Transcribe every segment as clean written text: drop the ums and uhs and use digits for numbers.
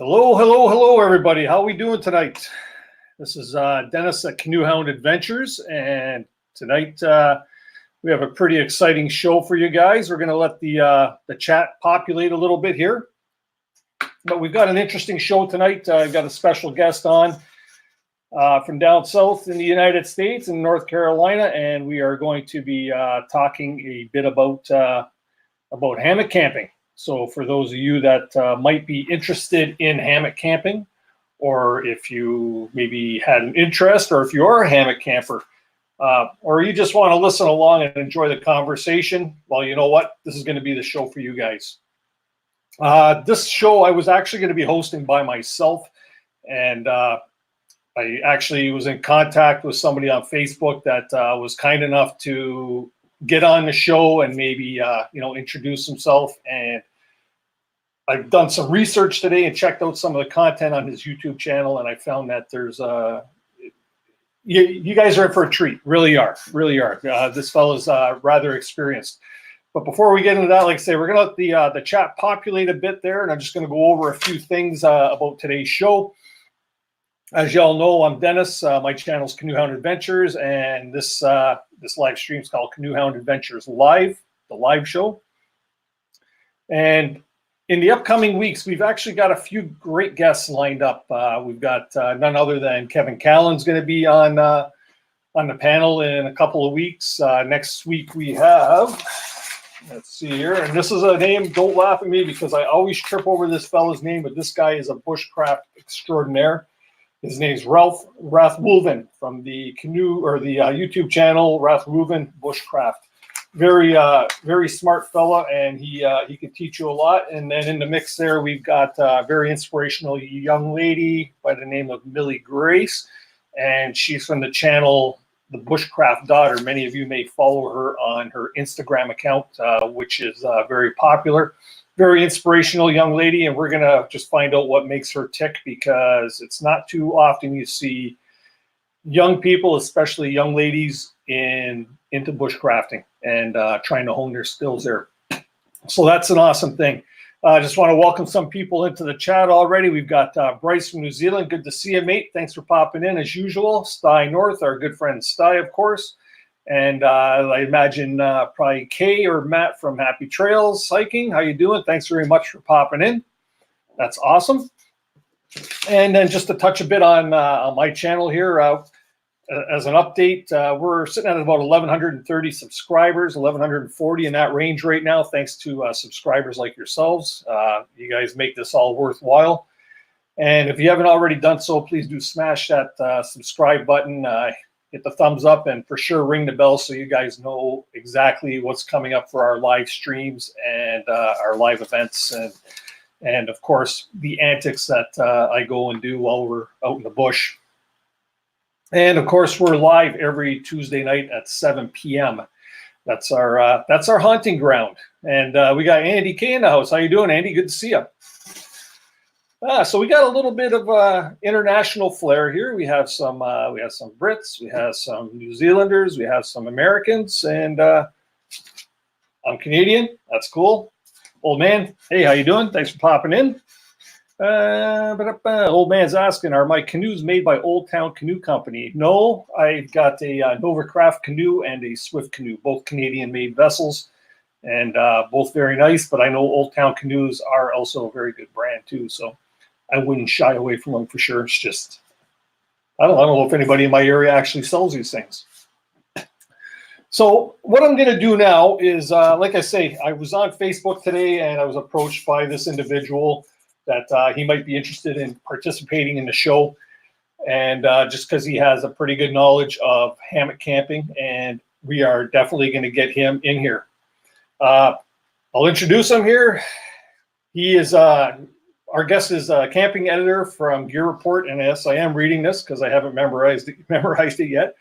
Hello, hello, hello, everybody. How are we doing tonight? This is Dennis at Canoehound Adventures, and tonight we have a pretty exciting show for you guys. We're going to let the chat populate a little bit here, but we've got an interesting show tonight. I've got a special guest on from down south in the United States in North Carolina, and we are going to be talking a bit about hammock camping. So for those of you that might be interested in hammock camping, or if you maybe had an interest, or if you are a hammock camper, or you just want to listen along and enjoy the conversation, well, you know what? This is going to be the show for you guys. This show I was actually going to be hosting by myself, and I actually was in contact with somebody on Facebook that was kind enough to get on the show and maybe introduce himself. And I've done some research today and checked out some of the content on his YouTube channel, and I found that there's you guys are in for a treat. Really are. This fellow's rather experienced. But before we get into that, like I say, we're gonna let the chat populate a bit there, and I'm just gonna go over a few things about today's show. As y'all know, I'm Dennis. My channel's Canoehound Adventures, and this live stream is called Canoehound Adventures Live, the live show. And in the upcoming weeks, we've actually got a few great guests lined up. We've got none other than Kevin Callan's going to be on the panel in a couple of weeks. Next week we have, let's see here, and this is a name, don't laugh at me because I always trip over this fella's name, but this guy is a bushcraft extraordinaire. His name's Ralph Rathwolven from the YouTube channel Rathwolven Bushcraft. Very smart fella, and he can teach you a lot. And then in the mix there, we've got a very inspirational young lady by the name of Millie Grace, and she's from the channel The Bushcraft Daughter. Many of you may follow her on her Instagram account, which is very popular. Very inspirational young lady, and we're gonna just find out what makes her tick, because it's not too often you see young people, especially young ladies, into bushcrafting and trying to hone their skills there. So that's an awesome thing. I just want to welcome some people into the chat already. We've got Bryce from New Zealand. Good to see you, mate. Thanks for popping in as usual. Sty North, our good friend Sty, of course. And I imagine probably Kay or Matt from Happy Trails Hiking. How you doing? Thanks very much for popping in. That's awesome. And then just to touch a bit on my channel here, as an update, we're sitting at about 1,130 subscribers, 1,140 in that range right now, thanks to subscribers like yourselves. You guys make this all worthwhile. And if you haven't already done so, please do smash that subscribe button, hit the thumbs up, and for sure ring the bell so you guys know exactly what's coming up for our live streams and our live events, and of course the antics that I go and do while we're out in the bush. And of course, we're live every Tuesday night at 7 p.m. That's our hunting ground. And we got Andy K in the house. How you doing, Andy? Good to see you. So we got a little bit of international flair here. We have some Brits, we have some New Zealanders, we have some Americans, and I'm Canadian. That's cool. Old man, hey, how you doing? Thanks for popping in. Old man's asking, are my canoes made by Old Town Canoe Company? No, I've got a Novacraft canoe and a Swift canoe, both Canadian-made vessels, and both very nice. But I know Old Town Canoes are also a very good brand too, so I wouldn't shy away from them for sure. It's just I don't know if anybody in my area actually sells these things. So what I'm going to do now is, like I say, I was on Facebook today and I was approached by this individual that he might be interested in participating in the show, and just because he has a pretty good knowledge of hammock camping, and we are definitely going to get him in here. I'll introduce him here. He is our guest is a camping editor from Gear Report, and yes, I am reading this because I haven't memorized it yet.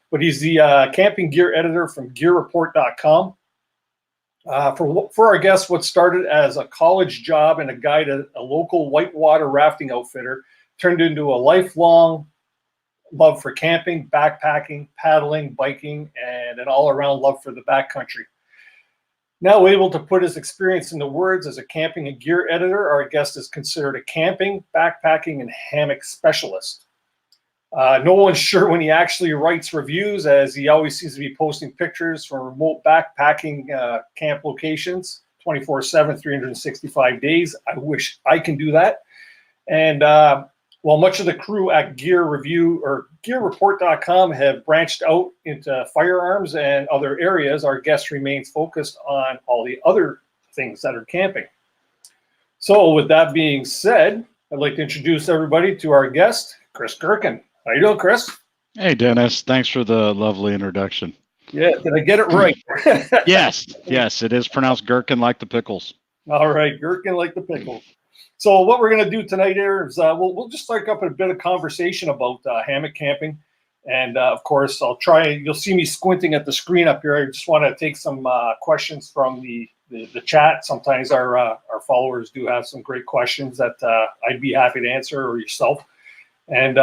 But he's the camping gear editor from GearReport.com. For our guest, what started as a college job and a guide at a local whitewater rafting outfitter turned into a lifelong love for camping, backpacking, paddling, biking, and an all-around love for the backcountry. Now able to put his experience into words as a camping and gear editor, our guest is considered a camping, backpacking, and hammock specialist. No one's sure when he actually writes reviews, as he always seems to be posting pictures from remote backpacking camp locations 24/7, 365 days. I wish I can do that. And while much of the crew at GearReport.com have branched out into firearms and other areas, our guest remains focused on all the other things that are camping. So with that being said, I'd like to introduce everybody to our guest, Chris Gerken. How you doing, Chris? Hey, Dennis. Thanks for the lovely introduction. Yeah, did I get it right? Yes, it is pronounced gherkin like the pickles. All right, Gerken like the pickles. So what we're going to do tonight here is we'll just start up a bit of conversation about hammock camping. And of course, you'll see me squinting at the screen up here. I just want to take some questions from the chat. Sometimes our followers do have some great questions that I'd be happy to answer, or yourself. And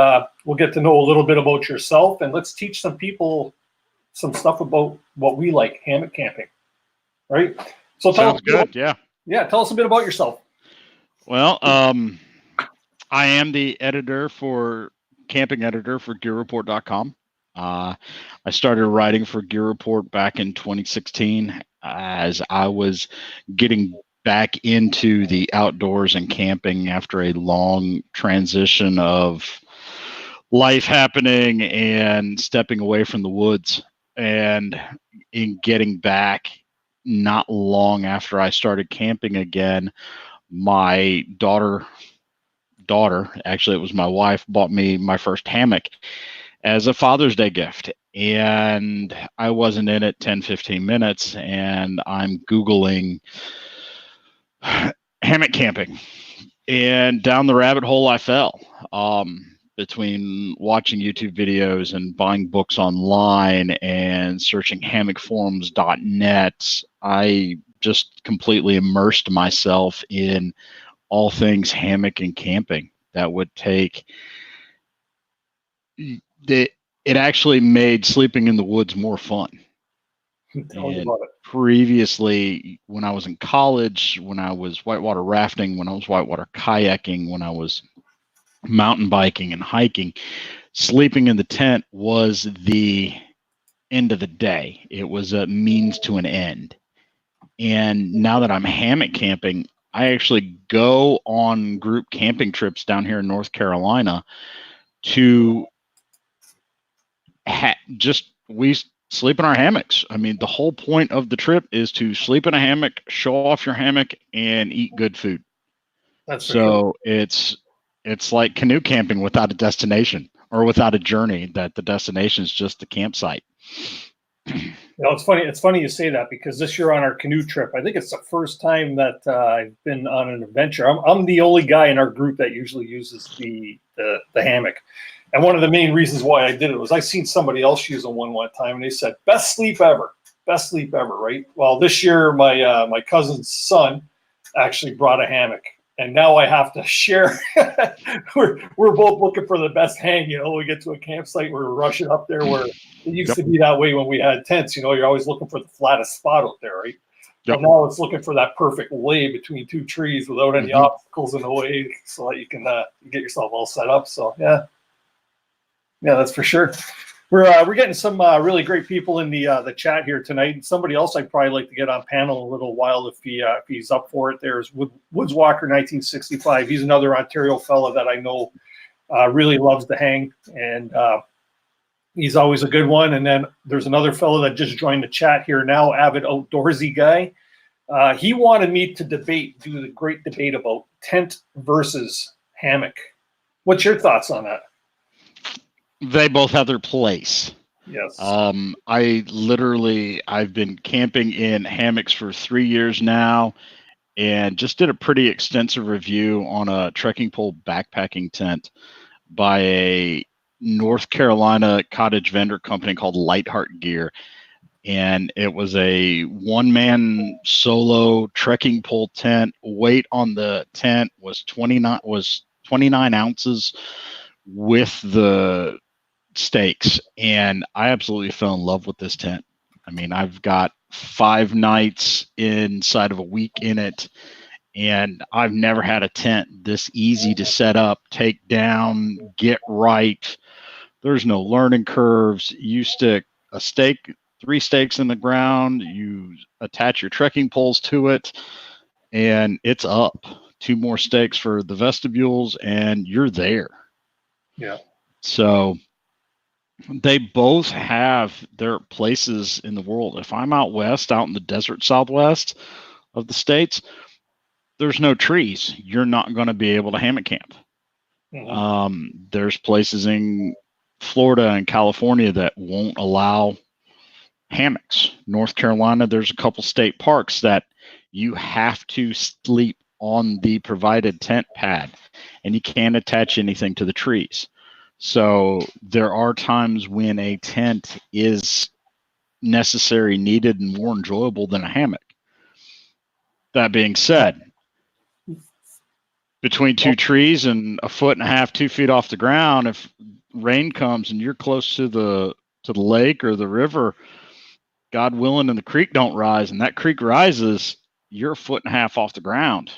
we'll get to know a little bit about yourself, and let's teach some people some stuff about what we like, hammock camping, right? So sounds good. Yeah, tell us a bit about yourself. Well, I am the camping editor for GearReport.com. I started writing for Gear Report back in 2016 as I was getting back into the outdoors and camping after a long transition of life happening and stepping away from the woods. And in getting back not long after I started camping again, my daughter, actually it was my wife, bought me my first hammock as a Father's Day gift. And I wasn't in it 10-15 minutes, and I'm Googling hammock camping, and down the rabbit hole I fell, between watching YouTube videos and buying books online and searching hammockforums.net. I just completely immersed myself in all things hammock and camping. That would take it actually made sleeping in the woods more fun. And previously, when I was in college, when I was whitewater rafting, when I was whitewater kayaking, when I was mountain biking and hiking, sleeping in the tent was the end of the day. It was a means to an end. And now that I'm hammock camping, I actually go on group camping trips down here in North Carolina to we sleep in our hammocks. I mean, the whole point of the trip is to sleep in a hammock, show off your hammock, and eat good food. That's so sure. It's like canoe camping without a destination, or without a journey, that the destination is just the campsite. It's funny. It's funny you say that, because this year on our canoe trip, I think it's the first time that I've been on an adventure. I'm the only guy in our group that usually uses the hammock. And one of the main reasons why I did it was I seen somebody else use one time, and they said, best sleep ever, right? Well, this year, my cousin's son actually brought a hammock, and now I have to share. we're both looking for the best hang. We get to a campsite, we're rushing up there, where it used to be that way when we had tents. You're always looking for the flattest spot out there, right? Yep. Well, now it's looking for that perfect lay between two trees without any obstacles in the way, so that you can get yourself all set up. So yeah, that's for sure. We're getting some really great people in the chat here tonight. Somebody else I'd probably like to get on panel in a little while if he's up for it. There's Woods Walker 1965. He's another Ontario fella that I know really loves to hang, and he's always a good one. And then there's another fella that just joined the chat here now, avid outdoorsy guy. He wanted me to do the great debate about tent versus hammock. What's your thoughts on that? They both have their place. Yes. I've been camping in hammocks for 3 years now, and just did a pretty extensive review on a trekking pole backpacking tent by a North Carolina cottage vendor company called Lightheart Gear. And it was a one-man solo trekking pole tent. Weight on the tent was 29 ounces with the stakes, and I absolutely fell in love with this tent. I mean, I've got 5 nights inside of a week in it. And I've never had a tent this easy to set up, take down, get right. There's no learning curves. You stick a stake, 3 stakes in the ground, you attach your trekking poles to it, and it's up. 2 more stakes for the vestibules, and you're there. Yeah. So they both have their places in the world. If I'm out west, out in the desert southwest of the states, there's no trees. You're not going to be able to hammock camp. There's places in Florida and California that won't allow hammocks. North Carolina, there's a couple state parks that you have to sleep on the provided tent pad, and you can't attach anything to the trees. So there are times when a tent is necessary, needed, and more enjoyable than a hammock. That being said, between 2 trees and 1.5 feet, 2 feet off the ground, if rain comes and you're close to the lake or the river, God willing, and the creek don't rise, and that creek rises, you're 1.5 feet off the ground.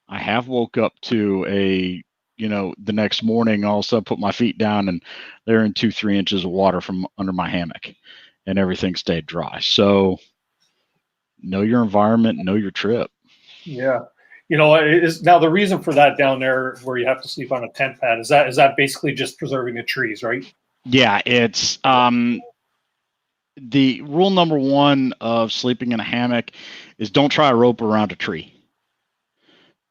I have woke up to the next morning, all of a sudden put my feet down and they're in 2-3 inches of water from under my hammock, and everything stayed dry. So know your environment, know your trip. Yeah. Is now the reason for that down there where you have to sleep on a tent pad, is that basically just preserving the trees, right? Yeah, it's the rule number 1 of sleeping in a hammock is don't try a rope around a tree.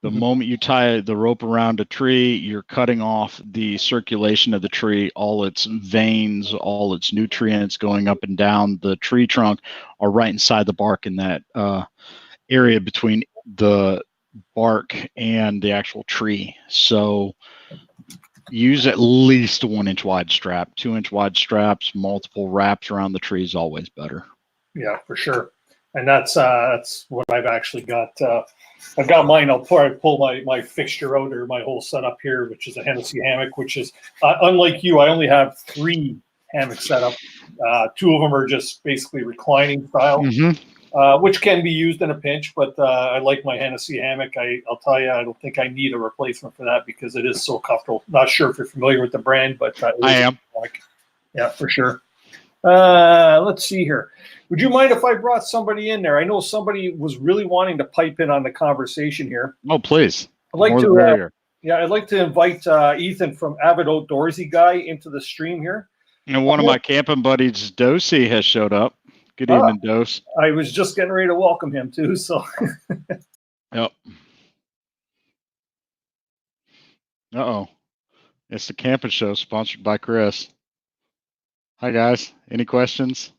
The moment you tie the rope around a tree, you're cutting off the circulation of the tree. All its veins, all its nutrients going up and down the tree trunk are right inside the bark in that area between the bark and the actual tree. So use at least a 1 inch wide strap. 2 inch wide straps, multiple wraps around the tree is always better. Yeah, for sure. And that's what I've actually got. I've got mine. I'll pull my fixture out, or my whole setup here, which is a Hennessey hammock, which is unlike you. I only have 3 hammocks set up. 2 of them are just basically reclining style, which can be used in a pinch. But I like my Hennessey hammock. I'll tell you, I don't think I need a replacement for that because it is so comfortable. Not sure if you're familiar with the brand, but I am. Yeah, for sure. Let's see here. Would you mind if I brought somebody in there? I know somebody was really wanting to pipe in on the conversation here. Oh, please. I'd like I'd like to invite Ethan from Avid Outdoorsy Guy into the stream here. And one of my camping buddies, Dosey, has showed up. Good evening, Dose. I was just getting ready to welcome him too. So. Yep. Uh-oh. It's the camping show sponsored by Chris. Hi, guys. Any questions?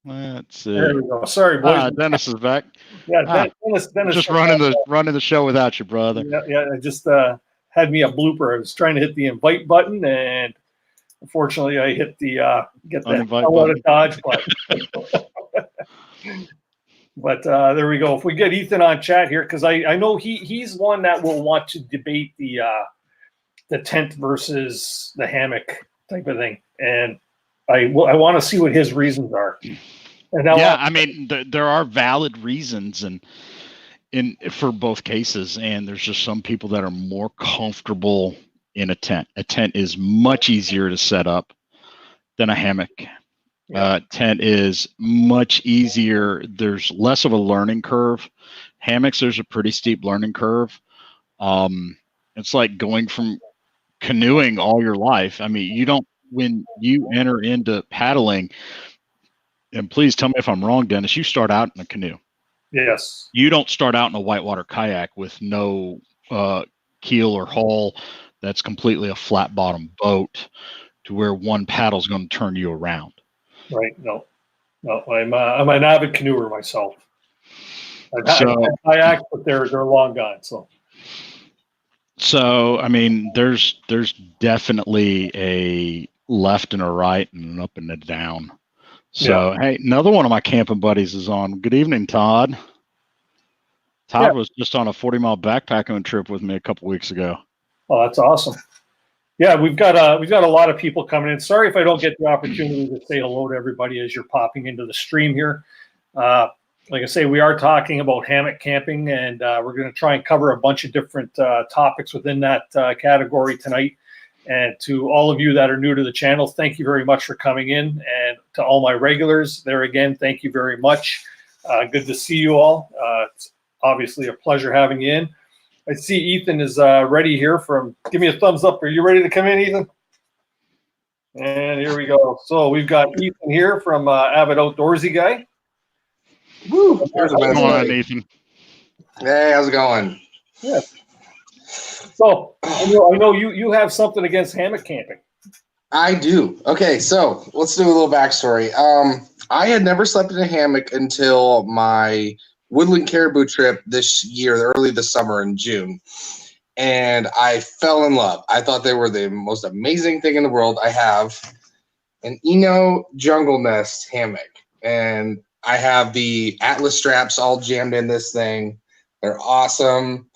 Let's see. There we go. Sorry, boys. Dennis is back. Yeah, Dennis. Just running the show without you, brother. Yeah. I just had me a blooper. I was trying to hit the invite button, and unfortunately, I hit the get the hell out of Dodge button. But there we go. If we get Ethan on chat here, because I know he's one that will want to debate the tent versus the hammock type of thing, and I want to see what his reasons are. And I mean, there are valid reasons for both cases, and there's just some people that are more comfortable in a tent. A tent is much easier to set up than a hammock. Tent is much easier. There's less of a learning curve. Hammocks, there's a pretty steep learning curve. It's like going from canoeing all your life. I mean, when you enter into paddling, and please tell me if I'm wrong, Dennis, you start out in a canoe. Yes. You don't start out in a whitewater kayak with no keel or hull. That's completely a flat bottom boat to where one paddle is going to turn you around. Right. No. I'm an avid canoeer myself. I've had kayaks, but they're long gone. So I mean, there's definitely a left and a right and an up and a down. So hey, another one of my camping buddies is on. Good evening, Todd. Todd was just on a 40-mile backpacking trip with me a couple weeks ago. Oh, that's awesome. Yeah, we've got a lot of people coming in. Sorry if I don't get the opportunity to say hello to everybody as you're popping into the stream here. Like I say, we are talking about hammock camping, and we're going to try and cover a bunch of different topics within that category tonight. And to all of you that are new to the channel, thank you very much for coming in. And to all my regulars there again, thank you very much. Good to see you all. It's obviously a pleasure having you in. I see Ethan is ready here give me a thumbs up. Are you ready to come in, Ethan? And here we go. So we've got Ethan here from Avid Outdoorsy Guy. Woo! Come on, Ethan. Hey, how's it going? Yeah. So I know you have something against hammock camping. I do. Okay, so let's do a little backstory. I had never slept in a hammock until my woodland caribou trip this year, early this summer in June. And I fell in love. I thought they were the most amazing thing in the world. I have an Eno Jungle Nest hammock, and I have the Atlas straps all jammed in this thing. They're awesome.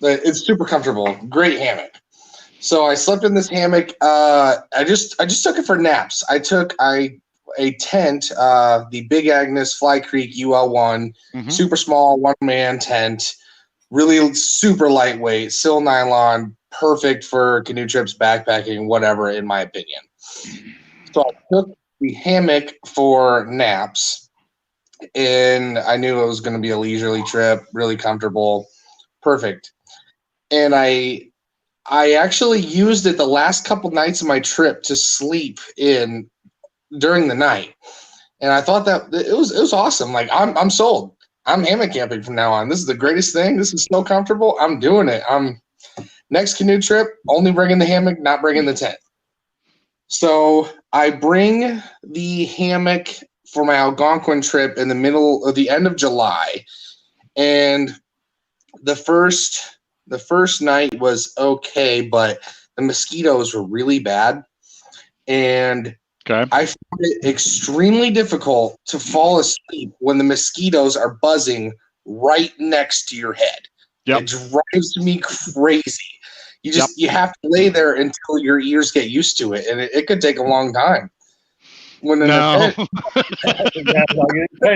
It's super comfortable. Great hammock. So I slept in this hammock. I just took it for naps. I took a tent, the Big Agnes Fly Creek UL1, super small one-man tent, really super lightweight, sil nylon, perfect for canoe trips, backpacking, whatever, in my opinion. So I took the hammock for naps. And I knew it was going to be a leisurely trip, really comfortable, perfect. And I actually used it the last couple nights of my trip to sleep in during the night. And I thought that it was awesome. Like, I'm sold. I'm hammock camping from now on. This is the greatest thing. This is so comfortable. I'm doing it. Next canoe trip, only bringing the hammock, not bringing the tent. So I bring the hammock for my Algonquin trip in the end of July. And the first night was okay, but the mosquitoes were really bad. And I found it extremely difficult to fall asleep when the mosquitoes are buzzing right next to your head. Yep. It drives me crazy. You have to lay there until your ears get used to it, and it could take a long time. You kind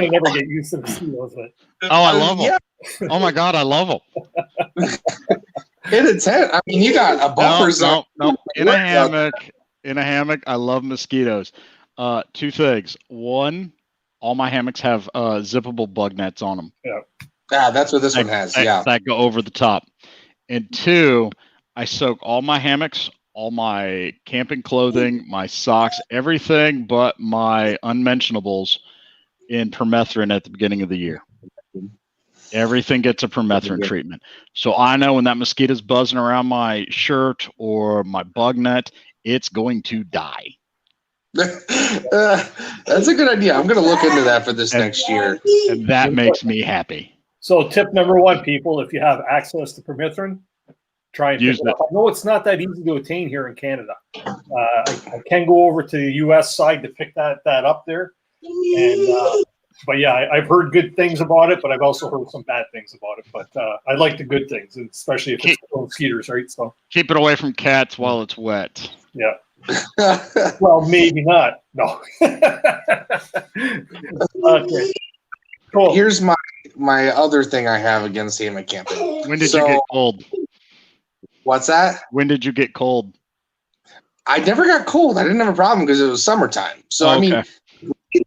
of never get used to mosquitoes. I love them. Yeah. Oh my God, I love them. In a tent, I mean, you got a buffer zone. No. In a hammock, I love mosquitoes. Two things. One, all my hammocks have zippable bug nets on them. Yeah. That's what this one has. Yeah. That go over the top. And two, I soak all my hammocks, all my camping clothing, my socks, everything but my unmentionables in permethrin at the beginning of the year. Everything gets a permethrin treatment. So I know when that mosquito's buzzing around my shirt or my bug net, it's going to die. That's a good idea. I'm going to look into that for this next year. And that makes me happy. So tip number one, people, if you have access to permethrin, try and use it. I know it's not that easy to attain here in Canada. I can go over to the U.S. side to pick that up there. And but yeah, I've heard good things about it, but I've also heard some bad things about it. But I like the good things, especially if it's mosquitoes, right? So keep it away from cats while it's wet. Yeah. Well, maybe not. No. Okay. Cool. Here's my other thing I have against hammock camping. When did you get cold? What's that? When did you get cold? I never got cold. I didn't have a problem because it was summertime. So, I mean,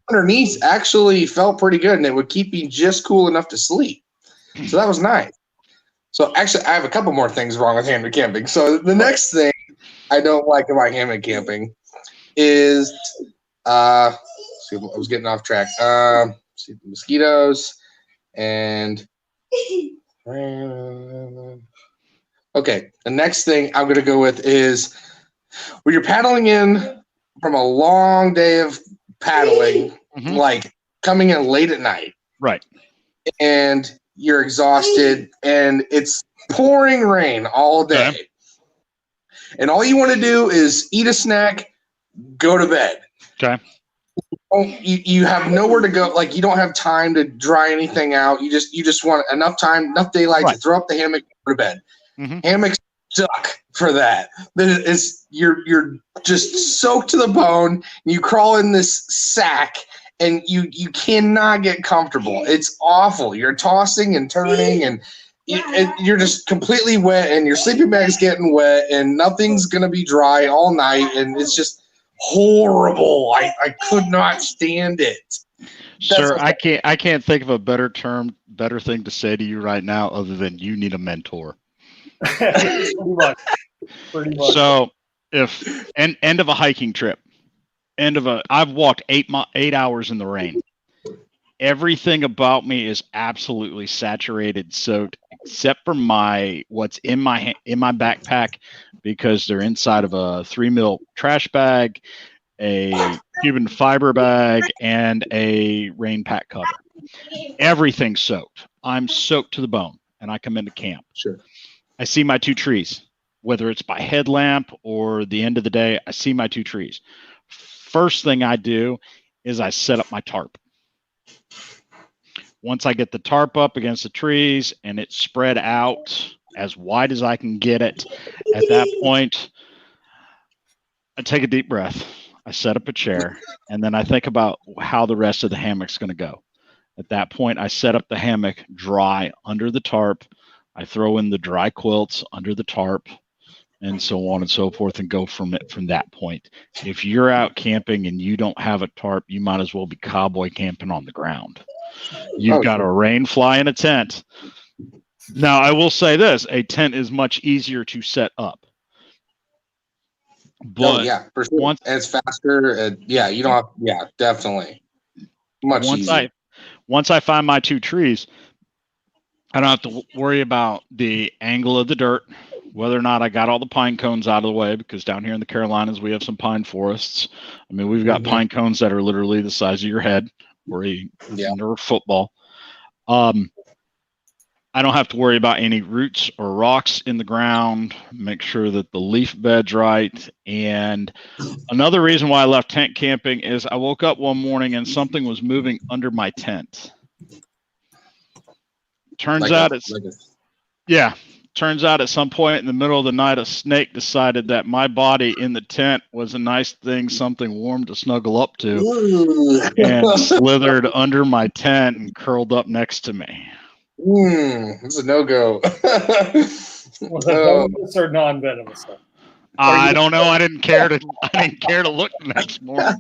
underneath actually felt pretty good, and it would keep me just cool enough to sleep. So that was nice. So actually, I have a couple more things wrong with hammock camping. So the next thing I don't like about hammock camping is, I was getting off track. See the mosquitoes and okay. The next thing I'm going to go with is when you're paddling in from a long day of paddling, like coming in late at night. Right. And you're exhausted and it's pouring rain all day. Okay. And all you want to do is eat a snack, go to bed. Okay. you have nowhere to go. Like, you don't have time to dry anything out. You just want enough time, enough daylight to throw up the hammock and go to bed. Mm-hmm. Hammocks suck for that. You're just soaked to the bone. You crawl in this sack and you cannot get comfortable. It's awful. You're tossing and turning and you're just completely wet, and your sleeping bag's getting wet, and nothing's gonna be dry all night, and it's just horrible. I could not stand it. Sir, I can't think of a better thing to say to you right now other than you need a mentor. Pretty much. So if end of a hiking trip, I've walked 8 hours in the rain. Everything about me is absolutely saturated, soaked, except for what's in my backpack, because they're inside of a 3 mil trash bag, a Cuban fiber bag, and a rain pack cover. Everything's soaked. I'm soaked to the bone, and I come into camp. Sure. I see my 2 trees, whether it's by headlamp or the end of the day. I see my 2 trees. First thing I do is I set up my tarp. Once I get the tarp up against the trees and it's spread out as wide as I can get it, at that point, I take a deep breath. I set up a chair, and then I think about how the rest of the hammock's going to go. At that point, I set up the hammock dry under the tarp. I throw in the dry quilts under the tarp, and so on and so forth, and go from that point. If you're out camping and you don't have a tarp, you might as well be cowboy camping on the ground. You've got a rain fly in a tent. Now, I will say this: a tent is much easier to set up. But for sure. It's faster. You don't have. Yeah, definitely. Much easier. Once I find my 2 trees, I don't have to worry about the angle of the dirt, whether or not I got all the pine cones out of the way, because down here in the Carolinas, we have some pine forests. I mean, we've got pine cones that are literally the size of your head or a Nerf football. I don't have to worry about any roots or rocks in the ground. Make sure that the leaf bed's right. And another reason why I left tent camping is I woke up one morning and something was moving under my tent. Turns out at some point in the middle of the night, a snake decided that my body in the tent was a nice thing, something warm to snuggle up to, and slithered under my tent and curled up next to me. It's a no-go. Was it venomous or non-venomous? I don't know. I didn't care to look the next morning.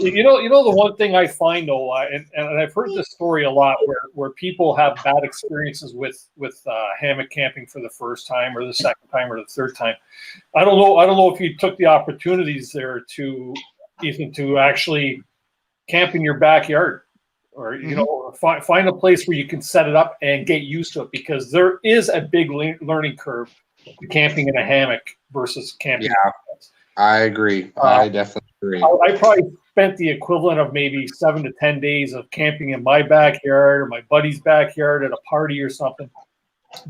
You know the one thing I find though, and I've heard this story a lot, where people have bad experiences with hammock camping for the first time, or the second time, or the third time. I don't know if you took the opportunities there to actually camp in your backyard, or find a place where you can set it up and get used to it, because there is a big learning curve to camping in a hammock versus camping. Yeah, I agree. I definitely agree. I probably spent the equivalent of maybe 7 to 10 days of camping in my backyard or my buddy's backyard at a party or something,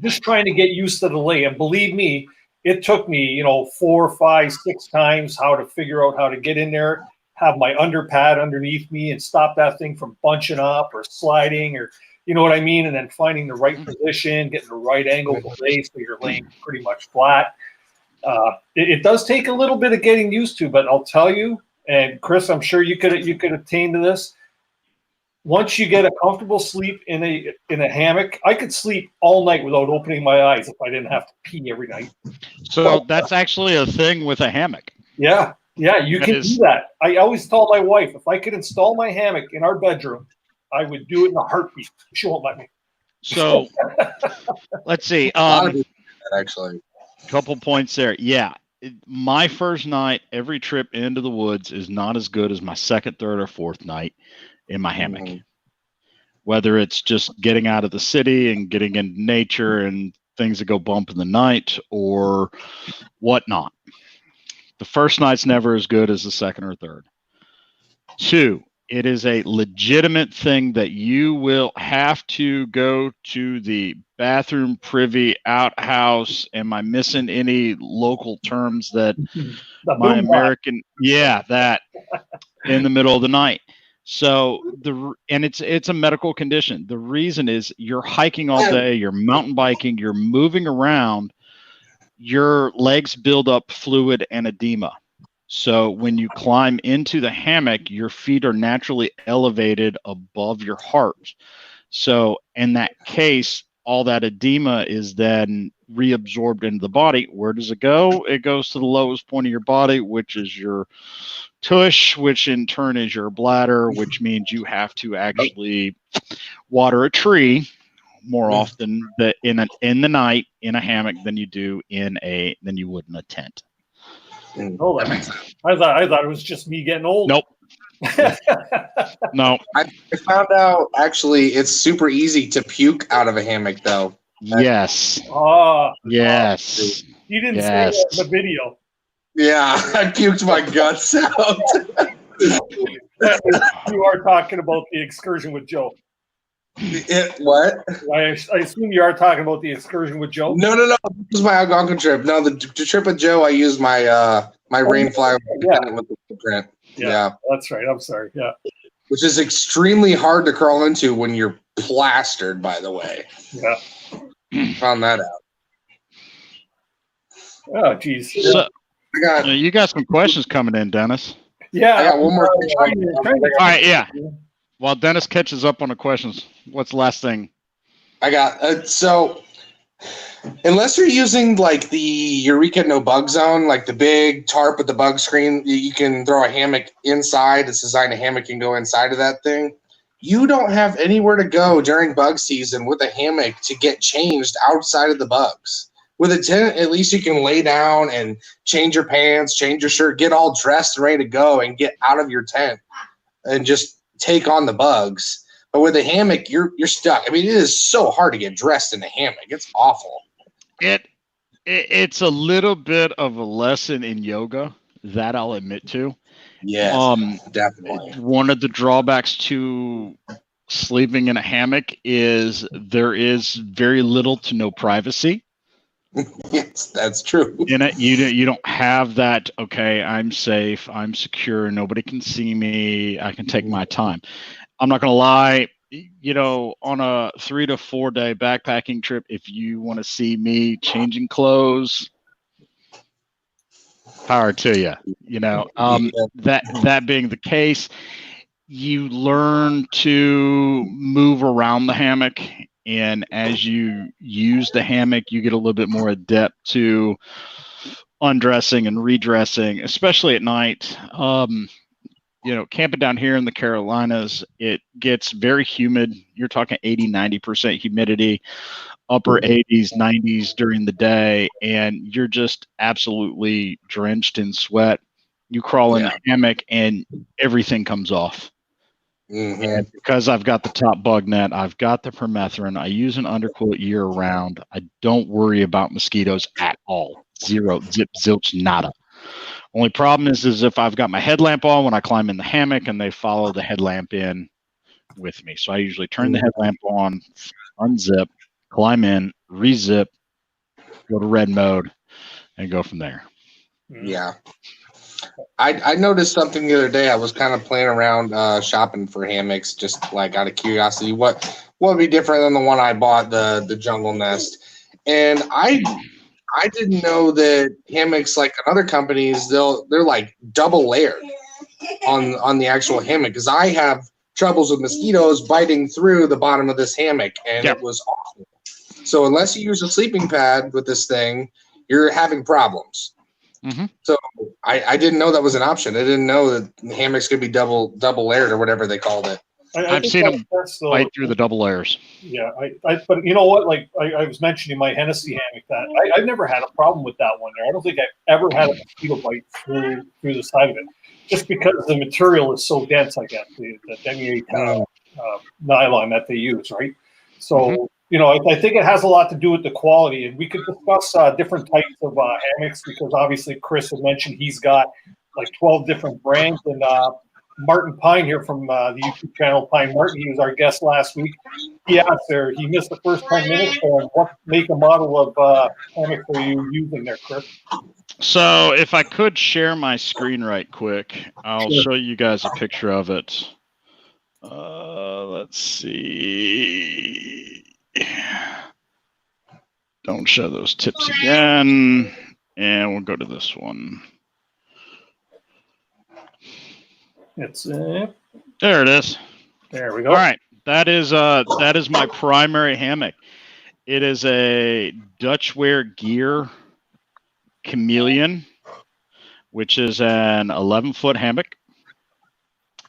just trying to get used to the lay. And believe me, it took me 4, 5, 6 times how to figure out how to get in there, have my underpad underneath me and stop that thing from bunching up or sliding, or you know what I mean? And then finding the right position, getting the right angle of the lay so you're laying pretty much flat. It does take a little bit of getting used to, but I'll tell you, and Chris, I'm sure you could attain to this. Once you get a comfortable sleep in a hammock, I could sleep all night without opening my eyes if I didn't have to pee every night. So that's actually a thing with a hammock. Yeah, you can do that. I always tell my wife, if I could install my hammock in our bedroom, I would do it in a heartbeat. She won't let me. So let's see. Actually, a couple points there. Yeah. My first night, every trip into the woods is not as good as my second, third, or fourth night in my hammock. Whether it's just getting out of the city and getting into nature and things that go bump in the night or whatnot. The first night's never as good as the second or third. 2, it is a legitimate thing that you will have to go to the bathroom, privy, outhouse. Am I missing any local terms that my American? Yeah, that. in the middle of the night. So it's a medical condition. The reason is you're hiking all day, you're mountain biking, you're moving around, your legs build up fluid and edema. So when you climb into the hammock, your feet are naturally elevated above your heart. So in that case, all that edema is then reabsorbed into the body. Where does it go? It goes to the lowest point of your body, which is your tush, which in turn is your bladder, which means you have to actually water a tree more often in the night in a hammock than you would in a tent. Oh, that makes sense. I thought it was just me getting old. Nope. No. I found out actually it's super easy to puke out of a hammock though. Yes. Yes. You didn't say that in the video. Yeah, I puked my guts out. You are talking about the excursion with Joe. What? I assume you are talking about the excursion with Joe. No. This was my Algonquin trip. No, the trip with Joe, I used my my rainfly with the print. Yeah, that's right. I'm sorry. Yeah, which is extremely hard to crawl into when you're plastered. By the way. Yeah. Found that out. Oh, geez. So, you got some questions coming in, Dennis. Yeah. I got one more. All right. Yeah. While Dennis catches up on the questions, what's the last thing? I got so unless you're using like the Eureka No Bug Zone, like the big tarp with the bug screen, you can throw a hammock inside. It's designed a hammock can go inside of that thing. You don't have anywhere to go during bug season with a hammock to get changed outside of the bugs. With a tent, at least you can lay down and change your pants, change your shirt, get all dressed and ready to go and get out of your tent and just take on the bugs. But with a hammock, you're stuck. I mean, it is so hard to get dressed in a hammock. It's awful. It's a little bit of a lesson in yoga, that I'll admit to. Yes, definitely. One of the drawbacks to sleeping in a hammock is there is very little to no privacy. Yes, that's true. In it, you don't have that. Okay, I'm safe. I'm secure. Nobody can see me. I can take my time. I'm not gonna lie. On a 3 to 4 day backpacking trip, if you want to see me changing clothes, power to you. That being the case, you learn to move around the hammock. And as you use the hammock, you get a little bit more adept to undressing and redressing, especially at night. Camping down here in the Carolinas, it gets very humid. You're talking 80, 90% humidity, upper 80s, 90s during the day, and you're just absolutely drenched in sweat. You crawl in the hammock and everything comes off. Mm-hmm. And because I've got the top bug net, I've got the permethrin, I use an underquilt year round. I don't worry about mosquitoes at all. Zero, zip, zilch, nada. Only problem is if I've got my headlamp on when I climb in the hammock and they follow the headlamp in with me. So I usually turn the headlamp on, unzip, climb in, rezip, go to red mode, and go from there. Yeah. I noticed something the other day. I was kind of playing around shopping for hammocks, just like out of curiosity. What would be different than the one I bought, the Jungle Nest? And I didn't know that hammocks, like other companies, they're like double layered on the actual hammock. Because I have troubles with mosquitoes biting through the bottom of this hammock, and it was awful. So unless you use a sleeping pad with this thing, you're having problems. Mm-hmm. So I didn't know that was an option. I didn't know that hammocks could be double layered or whatever they called it. I've seen them bite through the double layers. Yeah, but you know what? Like I was mentioning my Hennessey hammock, that I've never had a problem with that one there. I don't think I've ever had a mosquito bite through the side of it, just because the material is so dense. I guess the demi nylon that they use, right? So I think it has a lot to do with the quality, and we could discuss different types of hammocks, because obviously Chris had mentioned he's got like 12 different brands, and Martin Pine here from the YouTube channel Pine Martin, he was our guest last week. He asked there, he missed the first 10 minutes, what make and model of hammock are you using there, Chris? So if I could share my screen right quick, I'll Sure. show you guys a picture of it. Let's see. Don't show those tips again. And we'll go to this one. It's There it is. there we go. All right. That is my primary hammock. It is a Dutchware Gear Chameleon, which is an 11-foot hammock.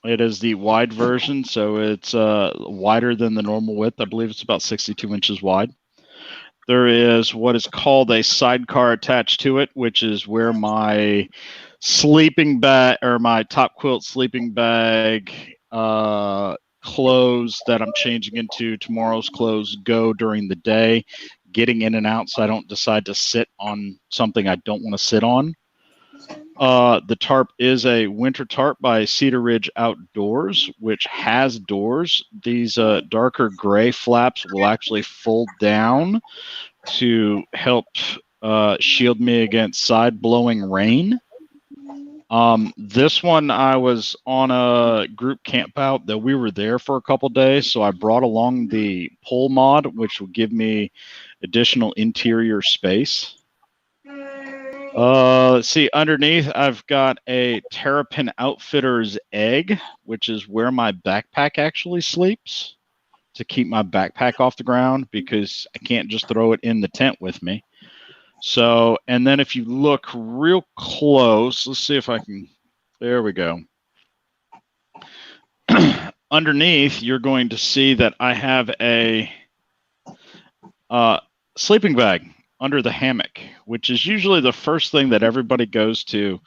It is the wide version, so it's wider than the normal width. I believe it's about 62 inches wide. There is what is called a sidecar attached to it, which is where my sleeping bag or my top quilt sleeping bag clothes that I'm changing into tomorrow's clothes go during the day, getting in and out so I don't decide to sit on something I don't want to sit on. The tarp is a winter tarp by Cedar Ridge Outdoors, which has doors. These darker gray flaps will actually fold down to help shield me against side blowing rain. This one, I was on a group camp out that we were there for a couple days, so I brought along the pole mod, which will give me additional interior space. Let's see, underneath I've got a Terrapin Outfitters egg, which is where my backpack actually sleeps to keep my backpack off the ground because I can't just throw it in the tent with me. So, and then if you look real close, let's see if I can, there we go. Underneath, you're going to see that I have a sleeping bag under the hammock, which is usually the first thing that everybody goes to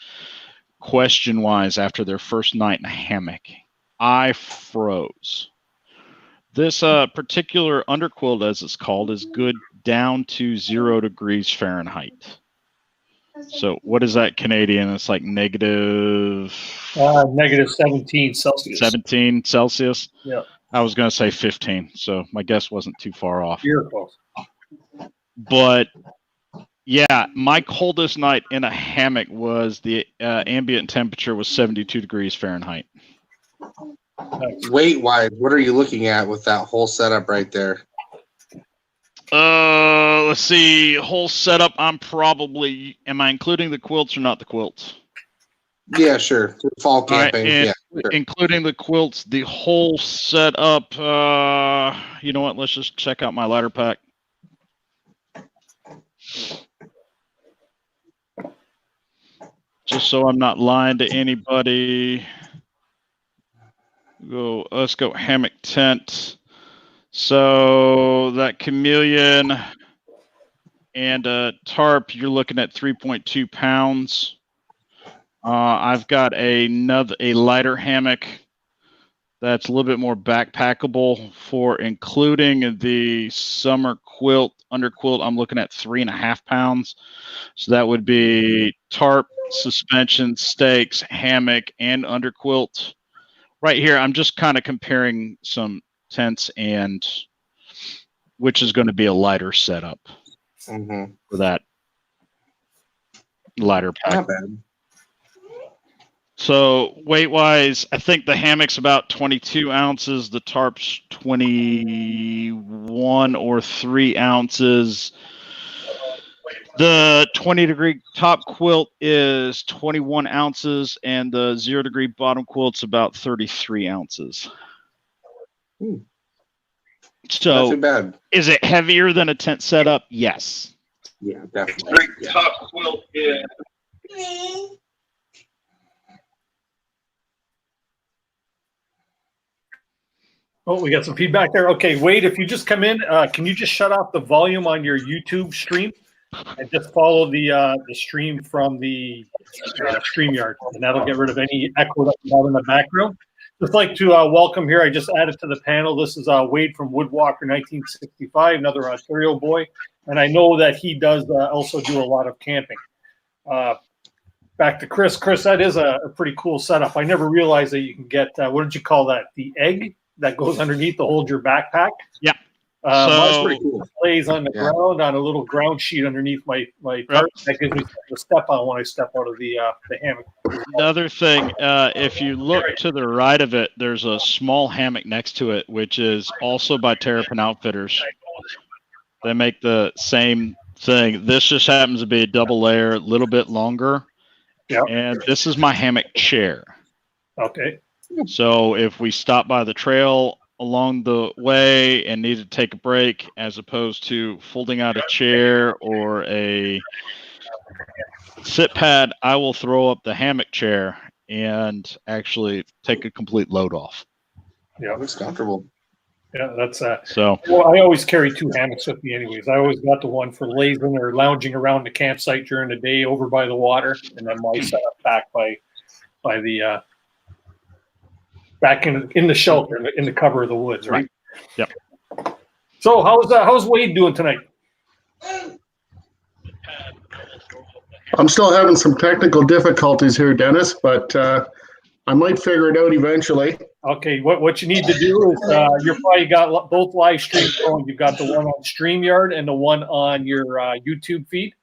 question-wise after their first night in a hammock. I froze. This particular underquilt, as it's called, is good down to 0 degrees Fahrenheit. So what is that Canadian? It's like negative... Negative 17 Celsius. 17 Celsius? Yeah. I was going to say 15, so my guess wasn't too far off. You're close. But yeah, my coldest night in a hammock was the ambient temperature was 72 degrees Fahrenheit. Weight wise, what are you looking at with that whole setup right there? Let's see, whole setup. Am I including the quilts or not the quilts? Yeah, sure. Fall camping. Right, yeah, sure. Including the quilts, the whole setup. You know what? Let's just check out my ladder pack. Just so I'm not lying to anybody. Let's go hammock tent. So that chameleon and tarp, you're looking at 3.2 pounds. I've got a lighter hammock that's a little bit more backpackable for including the summer quilt, underquilt. I'm looking at 3.5 pounds. So that would be tarp, suspension, stakes, hammock, and underquilt. Right here, I'm just kind of comparing some tents and which is going to be a lighter setup for that lighter pack. Not bad. So weight-wise, I think the hammock's about 22 ounces. The tarp's 21 or 3 ounces. The 20-degree top quilt is 21 ounces, and the 0-degree bottom quilt's about 33 ounces. So, not too bad. Is it heavier than a tent setup? Yes. Yeah, definitely. Top quilt is. Oh, we got some feedback there. Okay, Wade, if you just come in, can you just shut off the volume on your YouTube stream and just follow the stream from the StreamYard, and that'll get rid of any echo that we have in the background. Just like to welcome here. I just added to the panel. This is Wade from Woodwalker 1965, another Ontario boy, and I know that he does also do a lot of camping. Back to Chris. Chris, that is a pretty cool setup. I never realized that you can get what did you call that? The egg that goes underneath to hold your backpack. Yeah. Mine So- Pretty cool. lays on the Yeah. ground on a little ground sheet underneath my tarp. That gives me something to step on when I step out of the hammock. The other thing, if you look to the right of it, there's a small hammock next to it, which is also by Terrapin Outfitters. They make the same thing. This just happens to be a double layer, a little bit longer. Yeah. And this is my hammock chair. Okay. So if we stop by the trail along the way and need to take a break, as opposed to folding out a chair or a sit pad, I will throw up the hammock chair and actually take a complete load off. Yeah. Looks comfortable. Yeah, that's So well, I always carry 2 hammocks with me anyways. I always got the one for lazing or lounging around the campsite during the day over by the water, and then my setup back by the back in the shelter in the cover of the woods, right? Yep. So how's Wade doing tonight? I'm still having some technical difficulties here, Dennis, but I might figure it out eventually. Okay, what you need to do is you're probably got both live streams going. You've got the one on StreamYard and the one on your YouTube feed.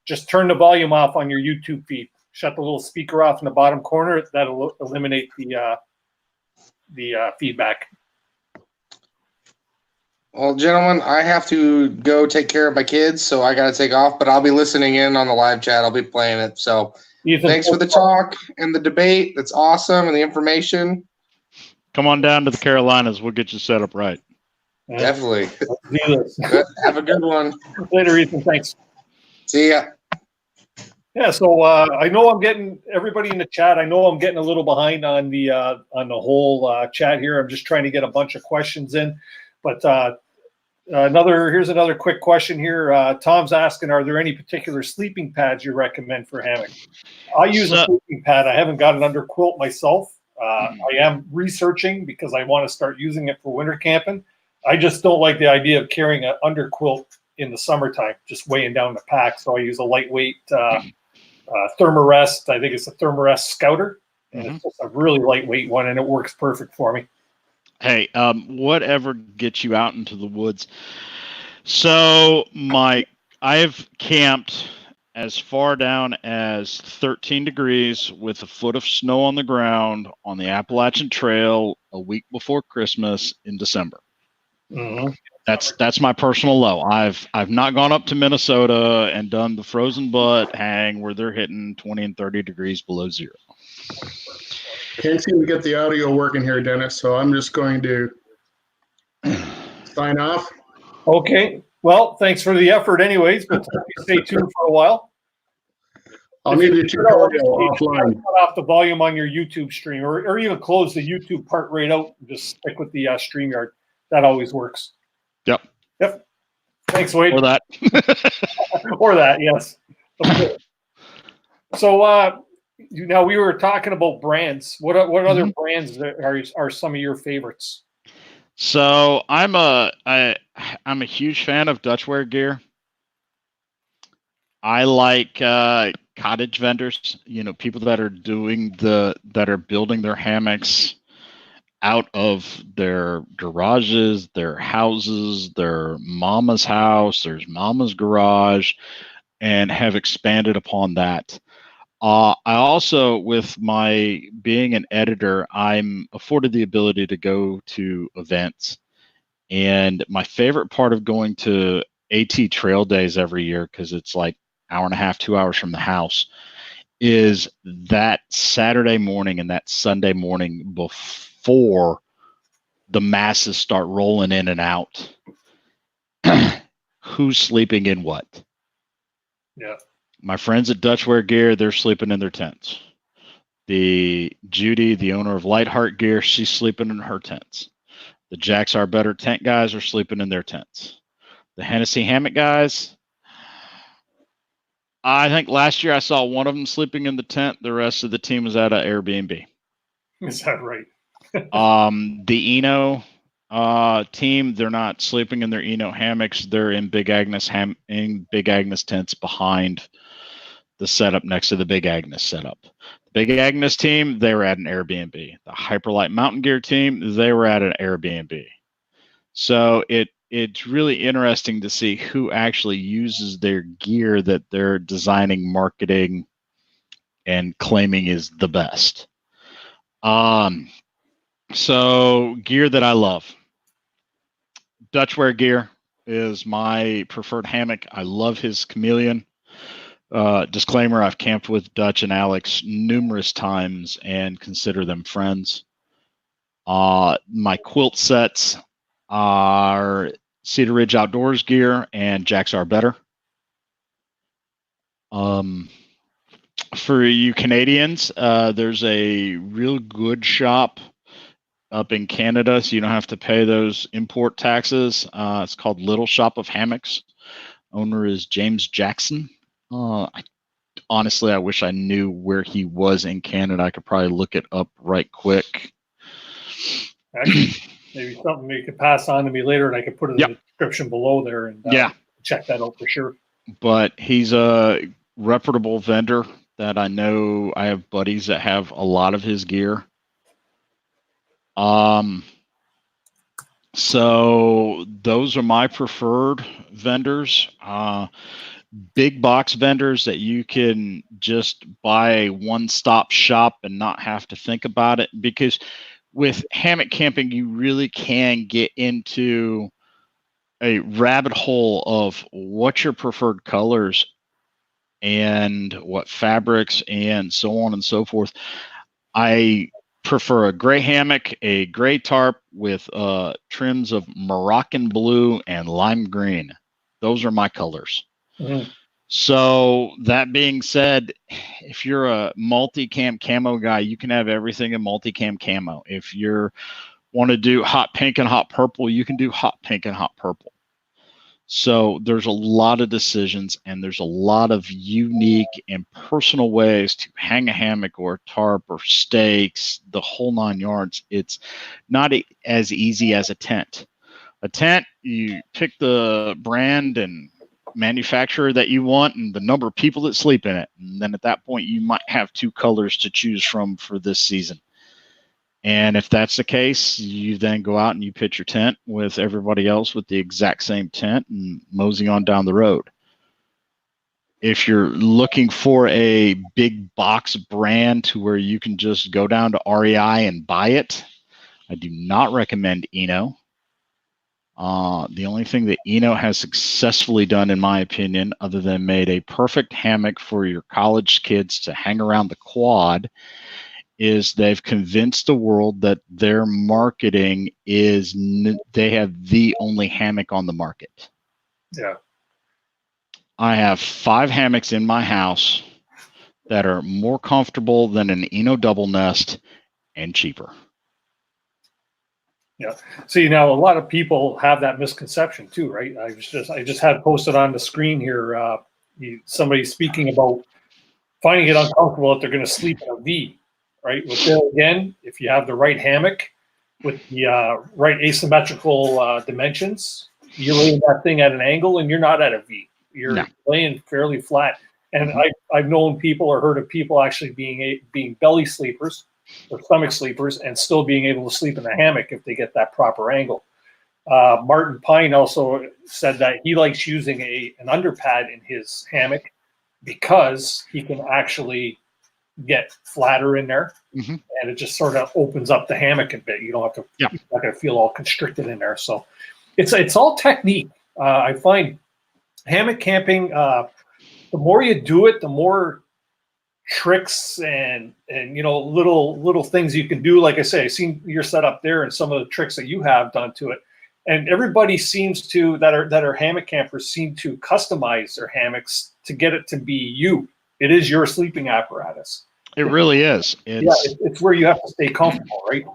Just turn the volume off on your YouTube feed. Shut the little speaker off in the bottom corner. That'll eliminate the feedback. Well, gentlemen, I have to go take care of my kids, so I got to take off. But I'll be listening in on the live chat. I'll be playing it. So Ethan, thanks for the talk and the debate. That's awesome, and the information. come on down to the Carolinas. We'll get you set up right. Definitely. Let's do this. Have a good one. Later, Ethan. Thanks. See ya. Yeah, so I know I'm getting everybody in the chat. I know I'm getting a little behind on the whole chat here. I'm just trying to get a bunch of questions in. But here's another quick question here. Tom's asking, are there any particular sleeping pads you recommend for hammock? I use a sleeping pad. I haven't got an under quilt myself. I am researching because I want to start using it for winter camping. I just don't like the idea of carrying an under quilt in the summertime, just weighing down the pack. So I use a lightweight Thermarest. I think it's a Thermarest Scouter. And it's just a really lightweight one, and it works perfect for me. Hey, whatever gets you out into the woods. So I've camped as far down as 13 degrees with a foot of snow on the ground on the Appalachian Trail a week before Christmas in December. Mm-hmm. That's my personal low. I've not gone up to Minnesota and done the frozen butt hang where they're hitting 20 and 30 degrees below zero. Can't seem to get the audio working here, Dennis, so I'm just going to sign off. Okay. Well, thanks for the effort anyways, but stay tuned for a while. I'll need the tutorial offline. Cut off the volume on your YouTube stream or even close the YouTube part right out and just stick with the StreamYard. That always works. Yep. Thanks, Wade. Or that. Or that, yes. Okay. So now we were talking about brands. What other brands are some of your favorites? So I'm a huge fan of Dutchware gear. I like cottage vendors, people that are building their hammocks out of their garages, their houses, their mama's house, there's mama's garage, and have expanded upon that. I also, with my being an editor, I'm afforded the ability to go to events. And my favorite part of going to AT Trail Days every year, because it's like hour and a half, 2 hours from the house, is that Saturday morning and that Sunday morning before the masses start rolling in and out. Who's sleeping in what? Yeah. My friends at Dutchware Gear, they're sleeping in their tents. The Judy, the owner of Lightheart Gear, she's sleeping in her tents. The Jacks Are Better tent guys are sleeping in their tents. The Hennessey hammock guys, I think last year I saw one of them sleeping in the tent. The rest of the team was at an Airbnb. Is that right? The Eno team, they're not sleeping in their Eno hammocks. They're in Big Agnes tents behind the setup next to the Big Agnes setup. The Big Agnes team, they were at an Airbnb. The Hyperlight Mountain Gear team, they were at an Airbnb. So it it's really interesting to see who actually uses their gear that they're designing, marketing, and claiming is the best. So gear that I love. Dutchware gear is my preferred hammock. I love his Chameleon. Disclaimer, I've camped with Dutch and Alex numerous times and consider them friends. My quilt sets are Cedar Ridge Outdoors gear and Jack's Are Better. For you Canadians, there's a real good shop up in Canada, so you don't have to pay those import taxes. It's called Little Shop of Hammocks. Owner is James Jackson. Honestly, I wish I knew where he was in Canada. I could probably look it up right quick. Actually, maybe something you could pass on to me later, and I could put it in the description below there and check that out for sure. But he's a reputable vendor that I know. I have buddies that have a lot of his gear. So those are my preferred vendors. Big box vendors that you can just buy a one-stop shop and not have to think about it, because with hammock camping, you really can get into a rabbit hole of what's your preferred colors and what fabrics and so on and so forth. I prefer a gray hammock, a gray tarp with trims of Moroccan blue and lime green. Those are my colors. Mm-hmm. So that being said, if you're a multi-cam camo guy, you can have everything in multi-cam camo. If you want to do hot pink and hot purple, you can do hot pink and hot purple. So there's a lot of decisions, and there's a lot of unique and personal ways to hang a hammock or a tarp or stakes, the whole 9 yards. It's not as easy as a tent. A tent, you pick the brand and manufacturer that you want and the number of people that sleep in it. And then at that point, you might have 2 colors to choose from for this season. And if that's the case, you then go out and you pitch your tent with everybody else with the exact same tent and mosey on down the road. If you're looking for a big box brand to where you can just go down to REI and buy it, I do not recommend Eno. The only thing that Eno has successfully done, in my opinion, other than made a perfect hammock for your college kids to hang around the quad, is they've convinced the world that their marketing is they have the only hammock on the market. Yeah. I have 5 hammocks in my house that are more comfortable than an Eno double nest and cheaper. Yeah. See, now a lot of people have that misconception too, right? I just had posted on the screen here, somebody speaking about finding it uncomfortable if they're going to sleep in a V, right? With there again, if you have the right hammock with the right asymmetrical dimensions, you're laying that thing at an angle and you're not at a V. You're laying fairly flat. And I've known people or heard of people actually being belly sleepers or stomach sleepers and still being able to sleep in the hammock if they get that proper angle. Martin Pine also said that he likes using an underpad in his hammock because he can actually get flatter in there, and it just sort of opens up the hammock a bit. You don't have to, you're not going to feel all constricted in there. So it's all technique. I find hammock camping, the more you do it, the more tricks and little things you can do. Like I say, I've seen your setup there and some of the tricks that you have done to it. And everybody seems to that are hammock campers seem to customize their hammocks to get it to be you. It is your sleeping apparatus. It really is. It's where you have to stay comfortable, right?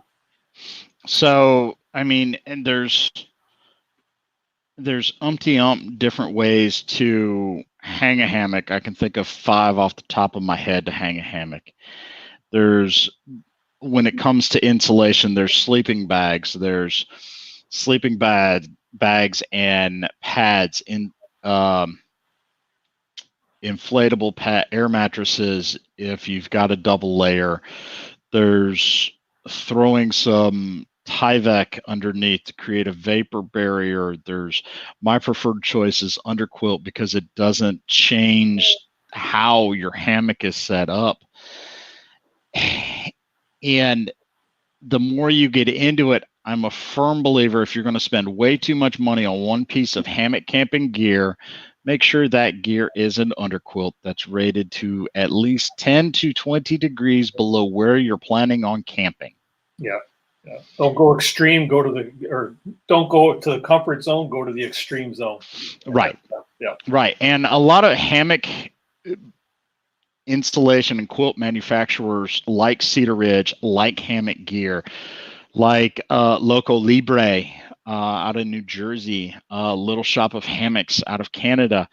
So, I mean, and there's different ways to hang a hammock. I can think of 5 off the top of my head to hang a hammock. When it comes to insulation, there's sleeping bags. There's sleeping bags and pads in inflatable air mattresses if you've got a double layer. There's throwing some Tyvek underneath to create a vapor barrier. My preferred choice is underquilt because it doesn't change how your hammock is set up. And the more you get into it, I'm a firm believer if you're going to spend way too much money on one piece of hammock camping gear, make sure that gear is an underquilt that's rated to at least 10 to 20 degrees below where you're planning on camping. Yeah. Yeah. Don't go extreme, don't go to the comfort zone, go to the extreme zone. Right. Yeah. Right. And a lot of hammock installation and quilt manufacturers like Cedar Ridge, like Hammock Gear, like Loco Libre out of New Jersey, Little Shop of Hammocks out of Canada,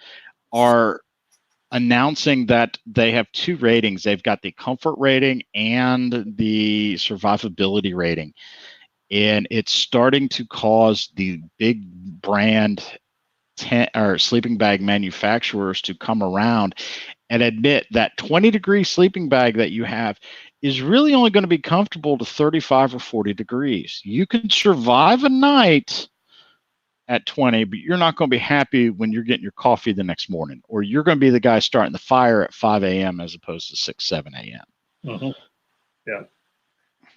are announcing that they have two ratings. They've got the comfort rating and the survivability rating. And it's starting to cause the big brand tent or sleeping bag manufacturers to come around and admit that 20-degree sleeping bag that you have is really only going to be comfortable to 35 or 40 degrees. You can survive a night at 20, but you're not going to be happy when you're getting your coffee the next morning, or you're going to be the guy starting the fire at 5 a.m. as opposed to 6, 7 a.m. Mm-hmm. Yeah.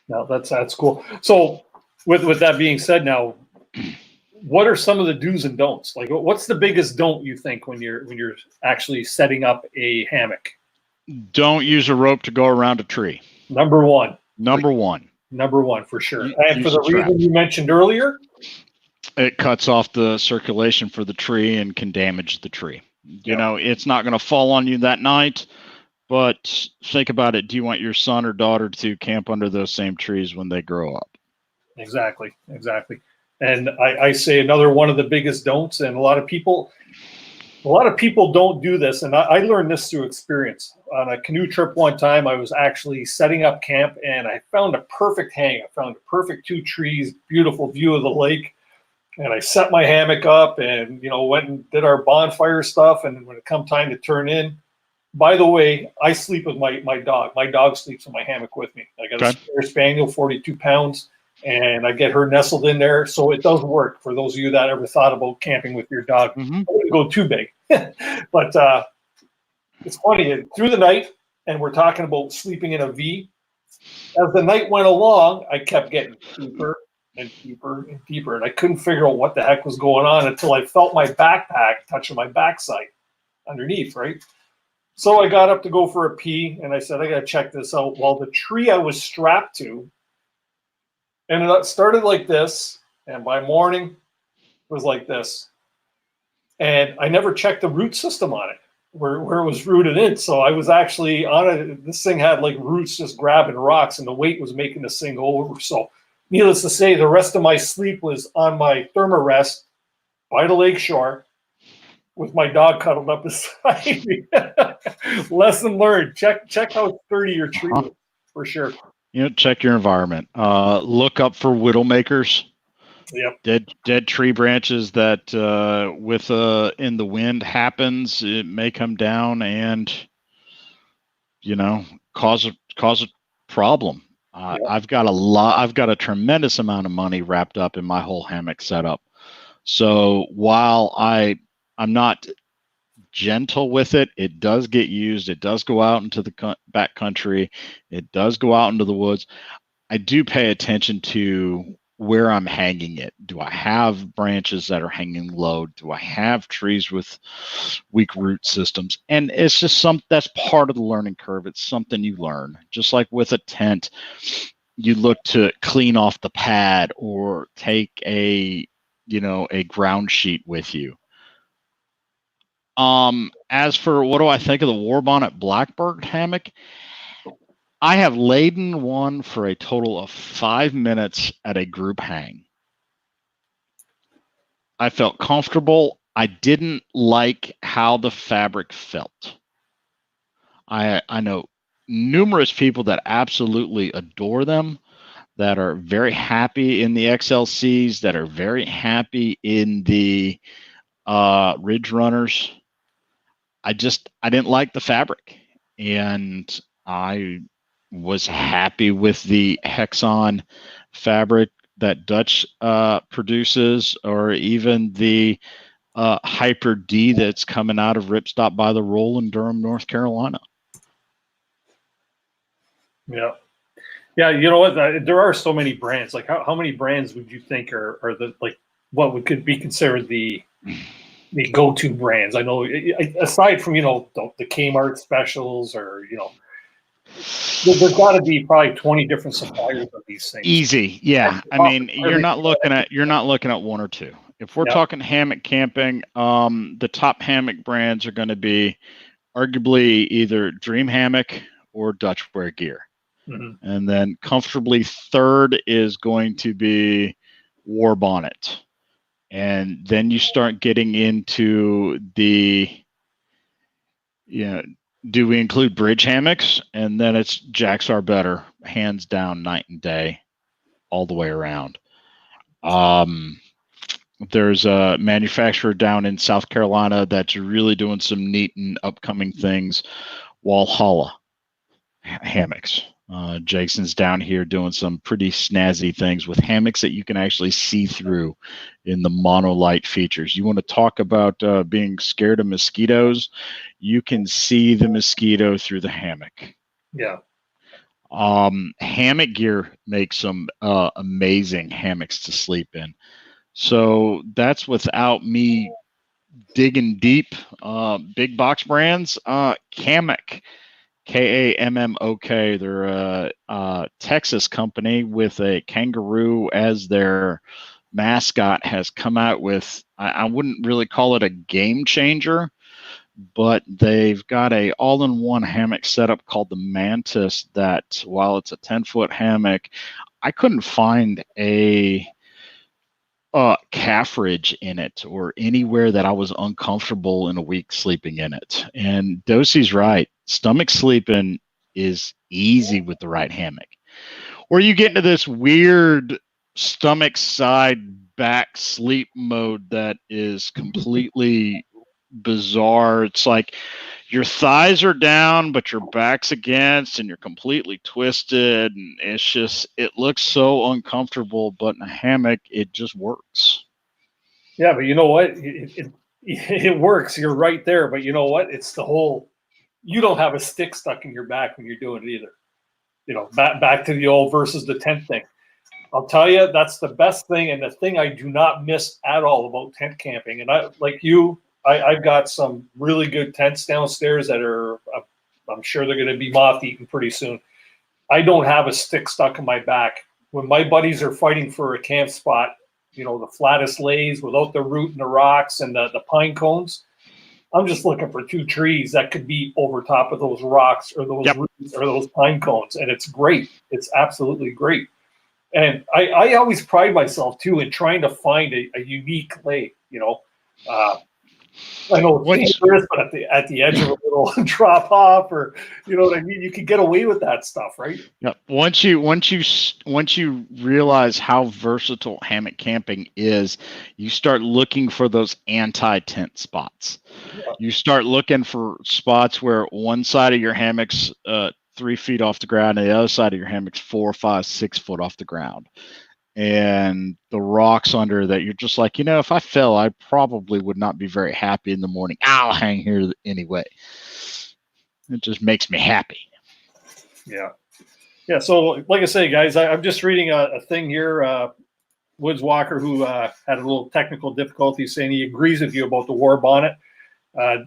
No, that's cool. So with that being said, now, what are some of the do's and don'ts? Like, what's the biggest don't you think when you're actually setting up a hammock? Don't use a rope to go around a tree. Number one. Number one For sure. And use for the reason you mentioned earlier, it cuts off the circulation for the tree and can damage the tree. You know, it's not going to fall on you that night, but think about it. Do you want your son or daughter to camp under those same trees when they grow up? Exactly. And I say another one of the biggest don'ts, and a lot of people don't do this, and I learned this through experience. On a canoe trip one time, I was actually setting up camp, and I found a perfect hang. I found a perfect 2 trees, beautiful view of the lake. And I set my hammock up and, went and did our bonfire stuff. And when it come time to turn in, by the way, I sleep with my dog. My dog sleeps in my hammock with me. I got a Spare Spaniel, 42 pounds, and I get her nestled in there. So it does work for those of you that ever thought about camping with your dog. Mm-hmm. I wouldn't go too big. But it's funny, through the night, and we're talking about sleeping in a V. As the night went along, I kept getting deeper and deeper and deeper, and I couldn't figure out what the heck was going on until I felt my backpack touching my backside underneath, right? So I got up to go for a pee, and I said, I got to check this out. Well, the tree I was strapped to, and it started like this, and by morning, it was like this. And I never checked the root system on it, where it was rooted in. So I was actually on it. This thing had like roots just grabbing rocks, and the weight was making this thing go over. So needless to say, the rest of my sleep was on my thermarest by the lake shore with my dog cuddled up beside me. Lesson learned. Check how sturdy your tree is, for sure. Check your environment. Look up for widowmakers. Yep. Dead tree branches that with in the wind happens, it may come down and cause a problem. Yep. I've got a tremendous amount of money wrapped up in my whole hammock setup. So while I'm not gentle with it, it does get used. It does go out into the back country. It does go out into the woods. I do pay attention to where I'm hanging it. Do I have branches that are hanging low? Do I have trees with weak root systems? And it's just that's part of the learning curve. It's something you learn. Just like with a tent, you look to clean off the pad or take a ground sheet with you. As for what do I think of the War Bonnet Blackbird hammock, I have laid in one for a total of 5 minutes at a group hang. I felt comfortable. I didn't like how the fabric felt. I know numerous people that absolutely adore them, that are very happy in the XLCs, that are very happy in the Ridge Runners. I didn't like the fabric, and I was happy with the Hexon fabric. that Dutch produces, or even the Hyper D that's coming out of Ripstop by the Roll in Durham, North Carolina. Yeah. Yeah, you know what? There are so many brands. Like, how many brands would you think are the, like, what could be considered the go-to brands? I know, aside from, you know, the Kmart specials, or, you know, there's got to be probably 20 different suppliers of these things. Easy, yeah. I mean, you're not looking at one or two. If we're talking hammock camping, the top hammock brands are going to be arguably either Dream Hammock or Dutch Wear Gear. Mm-hmm. And then comfortably third is going to be War Bonnet. And then you start getting into the, you know, do we include Bridge hammocks? And then it's Jacks Are Better, hands down, night and day, all the way around. There's a manufacturer down in South Carolina that's really doing some neat and upcoming things, Walhalla hammocks. Jason's down here doing some pretty snazzy things with hammocks that you can actually see through in the monolight features. You want to talk about being scared of mosquitoes? You can see the mosquito through the hammock. Yeah. Hammock Gear makes some amazing hammocks to sleep in. So that's without me digging deep. Big box brands, Hammock. Kammok. They're a Texas company with a kangaroo as their mascot, has come out with, I wouldn't really call it a game changer, but they've got a all-in-one hammock setup called the Mantis that, while it's a 10-foot hammock, I couldn't find a calf ridge in it or anywhere that I was uncomfortable in a week sleeping in it. And Dosey's right. Stomach sleeping is easy with the right hammock. Or you get into this weird stomach side back sleep mode that is completely bizarre. It's like your thighs are down, but your back's against, and you're completely twisted. And it's just, it looks so uncomfortable, but in a hammock, it just works. Yeah, but you know what? It works. You're right there. But you know what? It's the whole, you don't have a stick stuck in your back when you're doing it either. You know, back to the old versus the tent thing. I'll tell you, that's the best thing, and the thing I do not miss at all about tent camping. And I, like you, I've got some really good tents downstairs that are, I'm sure they're going to be moth-eaten pretty soon. I don't have a stick stuck in my back. When my buddies are fighting for a camp spot, you know, the flattest lays without the root and the rocks and the pine cones, I'm just looking for two trees that could be over top of those rocks or those roots or those pine cones. And it's great. It's absolutely great. And I always pride myself, too, in trying to find a unique lay, you know. I know it's dangerous, but at the edge of a little drop off, or you know what I mean, you can get away with that stuff, right? Yeah. Once you realize how versatile hammock camping is, you start looking for those anti-tent spots. Yeah. You start looking for spots where one side of your hammock's 3 feet off the ground, and the other side of your hammock's 4, 5, 6 foot off the ground. And the rocks under that, you're just like, you know, if I fell, I probably would not be very happy in the morning. I'll hang here anyway. It just makes me happy. Yeah. Yeah. So like I say, guys, I'm just reading a thing here. Woods Walker, who had a little technical difficulty, saying he agrees with you about the War Bonnet.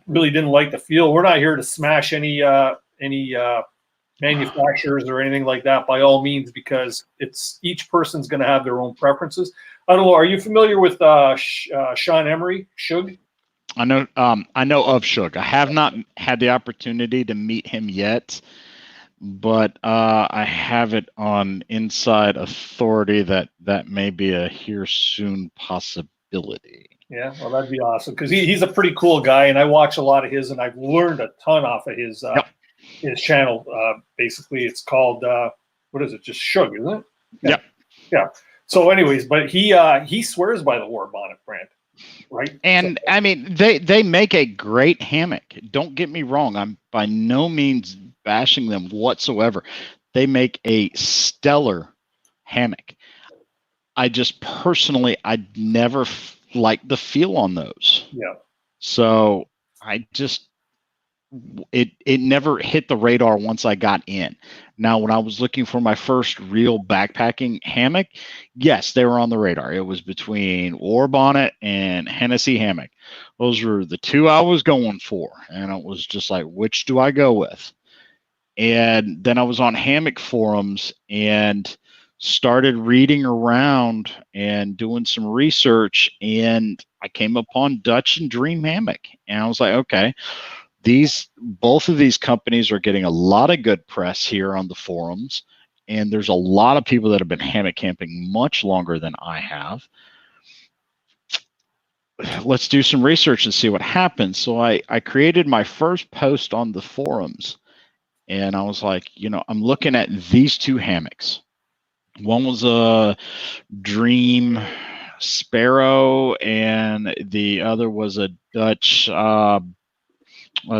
Really didn't like the feel. We're not here to smash any manufacturers or anything like that, by all means, because it's each person's going to have their own preferences. I don't know. Are you familiar with Sean Emery, Shug? I know of Shug. I have not had the opportunity to meet him yet, but I have it on inside authority that may be a here soon possibility. Yeah, well, that'd be awesome, because he's a pretty cool guy, and I watch a lot of his, and I've learned a ton off of his his channel. Basically, it's called what is it? Just Shug, isn't it? Yeah. Yeah. So, anyways, but he swears by the War Bonnet brand, right? And I mean, they make a great hammock. Don't get me wrong. I'm by no means bashing them whatsoever. They make a stellar hammock. I just personally, I never liked the feel on those. Yeah. So I just, it never hit the radar once I got in. Now, when I was looking for my first real backpacking hammock, yes, they were on the radar. It was between War Bonnet and Hennessey Hammock. Those were the two I was going for. And it was just like, which do I go with? And then I was on hammock forums and started reading around and doing some research. And I came upon Dutch and Dream Hammock. And I was like, okay, both of these companies are getting a lot of good press here on the forums, and there's a lot of people that have been hammock camping much longer than I have. Let's do some research and see what happens. So I created my first post on the forums, and I was like, I'm looking at these two hammocks. One was a Dream Sparrow, and the other was a Dutch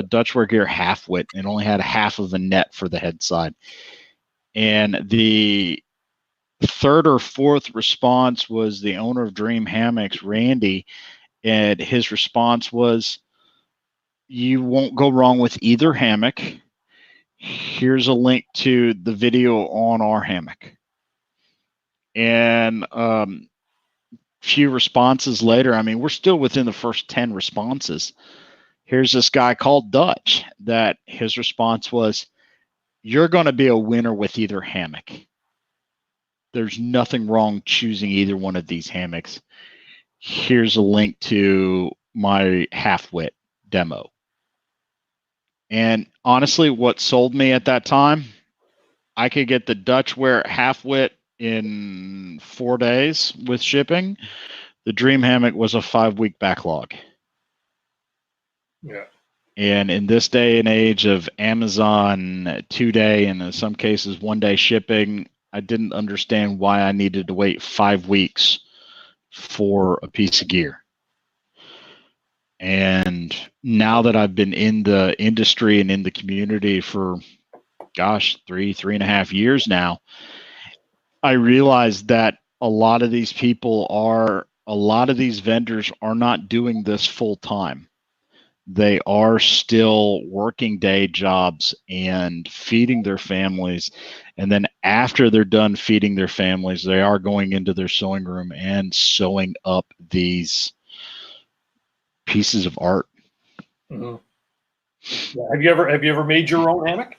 Dutch Gear half-wit. It only had half of a net for the head side. And the third or fourth response was the owner of Dream Hammocks, Randy, and his response was, you won't go wrong with either hammock. Here's a link to the video on our hammock. And few responses later, I mean, we're still within the first 10 responses. Here's this guy called Dutch that his response was, you're going to be a winner with either hammock. There's nothing wrong choosing either one of these hammocks. Here's a link to my half-wit demo. And honestly, what sold me at that time, I could get the Dutch wear half-wit in 4 days with shipping. The Dream Hammock was a 5-week backlog. Yeah. And in this day and age of Amazon 2-day and in some cases 1-day shipping, I didn't understand why I needed to wait 5 weeks for a piece of gear. And now that I've been in the industry and in the community for, 3.5 years now, I realized that a lot of these vendors are not doing this full time. They are still working day jobs and feeding their families. And then after they're done feeding their families, they are going into their sewing room and sewing up these pieces of art. Mm-hmm. Yeah. Have you ever made your own hammock?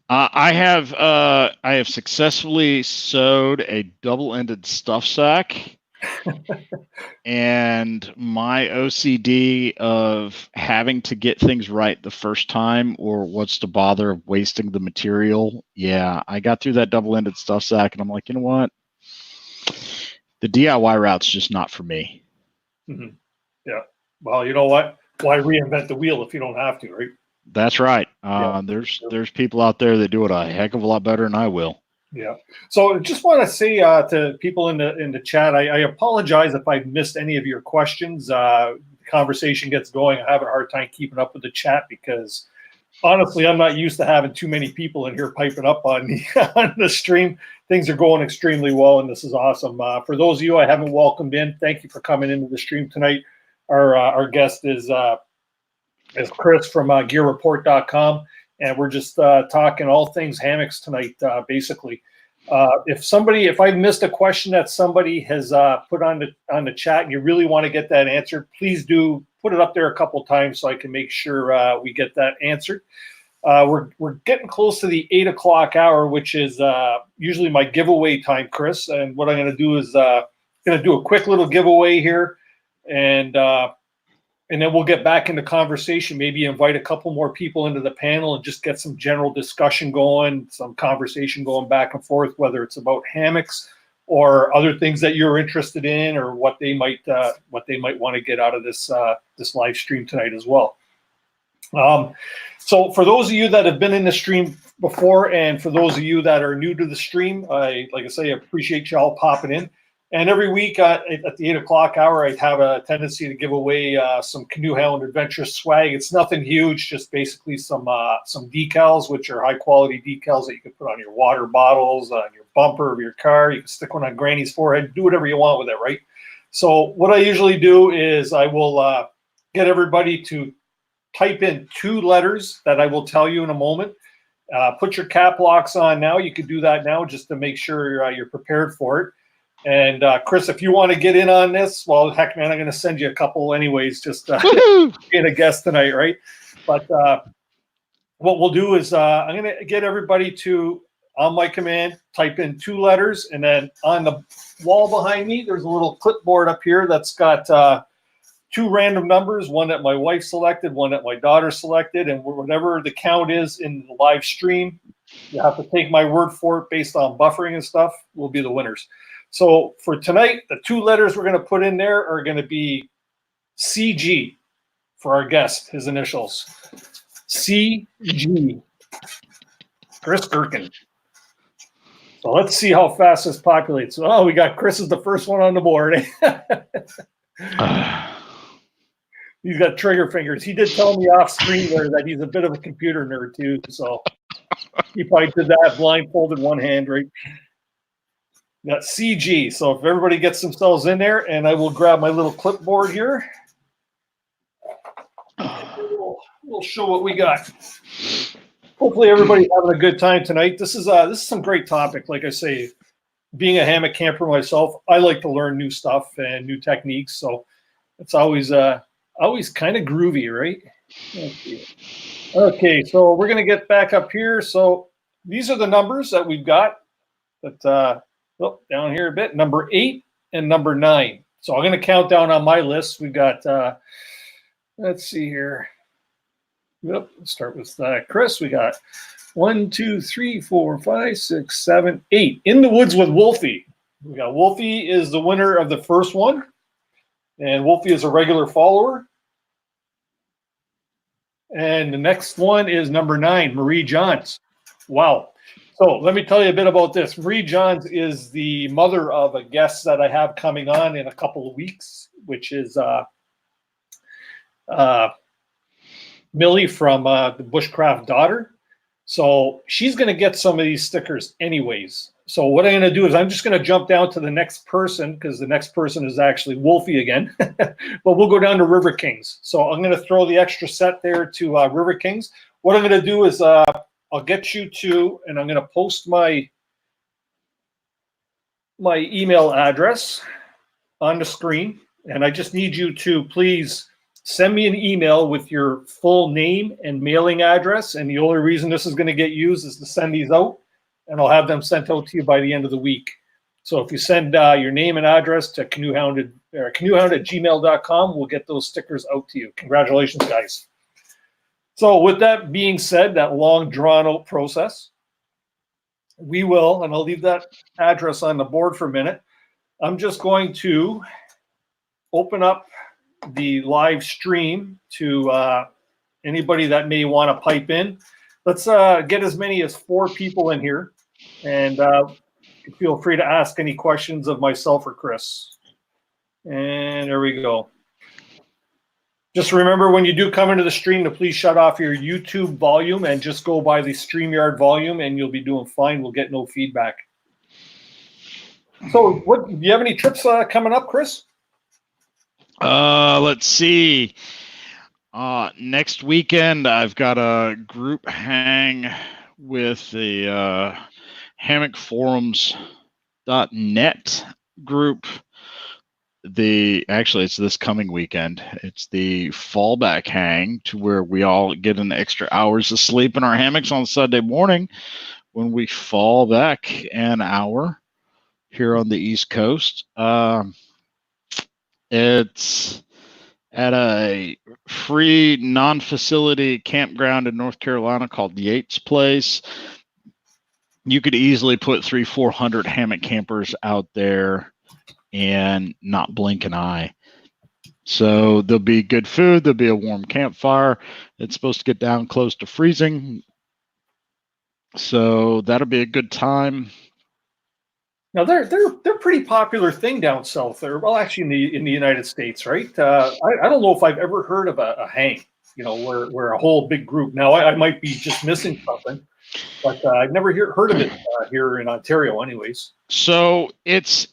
I have successfully sewed a double-ended stuff sack. And my OCD of having to get things right the first time, or what's the bother of wasting the material? Yeah, I got through that double-ended stuff sack, and I'm like, you know what? The DIY route's just not for me. Mm-hmm. Yeah. Well, you know what? Why reinvent the wheel if you don't have to, right? That's right. Yeah. There's people out there that do it a heck of a lot better than I will. Yeah. So I just want to say to people in the chat, I apologize if I've missed any of your questions. The conversation gets going. I have a hard time keeping up with the chat because honestly, I'm not used to having too many people in here piping up on the stream. Things are going extremely well, and this is awesome. For those of you I haven't welcomed in, thank you for coming into the stream tonight. Our guest is Chris from gearreport.com. And we're just talking all things hammocks tonight, basically. If I missed a question that somebody has put on the chat and you really want to get that answered, please do put it up there a couple times so I can make sure we get that answered. We're getting close to the 8 o'clock hour, which is usually my giveaway time, Chris. And what I'm going to do is going to do a quick little giveaway here, and then we'll get back into conversation, maybe invite a couple more people into the panel and just get some general discussion going, some conversation going back and forth, whether it's about hammocks or other things that you're interested in or what they might want to get out of this live stream tonight as well. So for those of you that have been in the stream before and for those of you that are new to the stream, I appreciate y'all popping in. And every week at the 8 o'clock hour, I have a tendency to give away some Canoehound Adventures swag. It's nothing huge, just basically some decals, which are high quality decals that you can put on your water bottles, on your bumper of your car. You can stick one on Granny's forehead. Do whatever you want with it, right? So what I usually do is I will get everybody to type in 2 letters that I will tell you in a moment. Put your cap locks on now. You can do that now just to make sure you're prepared for it. And Chris, if you want to get in on this, well, heck, man, I'm going to send you a couple anyways, just being a guest tonight, right? But what we'll do is I'm going to get everybody to, on my command, type in 2 letters. And then on the wall behind me, there's a little clipboard up here that's got 2 random numbers, one that my wife selected, one that my daughter selected, and whatever the count is in the live stream, you have to take my word for it based on buffering and stuff, will be the winners. So for tonight, the 2 letters we're going to put in there are going to be CG for our guest, his initials. CG. Chris Gerken. So let's see how fast this populates. Oh, we got Chris is the first one on the board. He's got trigger fingers. He did tell me off screen there that he's a bit of a computer nerd too. So he probably did that blindfolded one hand, right? Got CG. So if everybody gets themselves in there, and I will grab my little clipboard here. We'll show what we got. Hopefully everybody's having a good time tonight. This is some great topic. Like I say, being a hammock camper myself, I like to learn new stuff and new techniques. So it's always kind of groovy, right? Okay, so we're gonna get back up here. So these are the numbers that we've got. But down here a bit, number 8 and number 9. So I'm gonna count down on my list. We've got let's see here. Yep, let's start with Chris. We got 1, 2, 3, 4, 5, 6, 7, 8. In the Woods with Wolfie. We got Wolfie is the winner of the first one. And Wolfie is a regular follower. And the next one is number 9, Marie Johns. Wow. So let me tell you a bit about this. Marie Johns is the mother of a guest that I have coming on in a couple of weeks, which is Millie from the Bushcraft Daughter. So she's going to get some of these stickers anyways. So what I'm going to do is I'm just going to jump down to the next person, because the next person is actually Wolfie again. But we'll go down to River Kings. So I'm going to throw the extra set there to River Kings. What I'm going to do is I'll get you to, and I'm going to post my email address on the screen. And I just need you to please send me an email with your full name and mailing address. And the only reason this is going to get used is to send these out, and I'll have them sent out to you by the end of the week. So if you send your name and address to canoehound at gmail.com, we'll get those stickers out to you. Congratulations, guys. So with that being said, that long drawn-out process, we will, and I'll leave that address on the board for a minute. I'm just going to open up the live stream to anybody that may want to pipe in. Let's get as many as 4 people in here, and feel free to ask any questions of myself or Chris. And there we go. Just remember, when you do come into the stream, to please shut off your YouTube volume and just go by the StreamYard volume, and you'll be doing fine. We'll get no feedback. So do you have any trips coming up, Chris? Let's see. Next weekend, I've got a group hang with the HammockForums.net group. Actually, it's this coming weekend. It's the fallback hang, to where we all get an extra hours of sleep in our hammocks on Sunday morning when we fall back an hour here on the East Coast. It's at a free non-facility campground in North Carolina called Yates Place. You could easily put 300-400 hammock campers out there and not blink an eye. So there'll be good food. There'll be a warm campfire. It's supposed to get down close to freezing. So that'll be a good time. Now they're pretty popular thing down south there. Well, actually in the United States, right? I don't know if I've ever heard of a hang. we're a whole big group. Now I might be just missing something, but I've never heard of it here in Ontario, anyways. So it's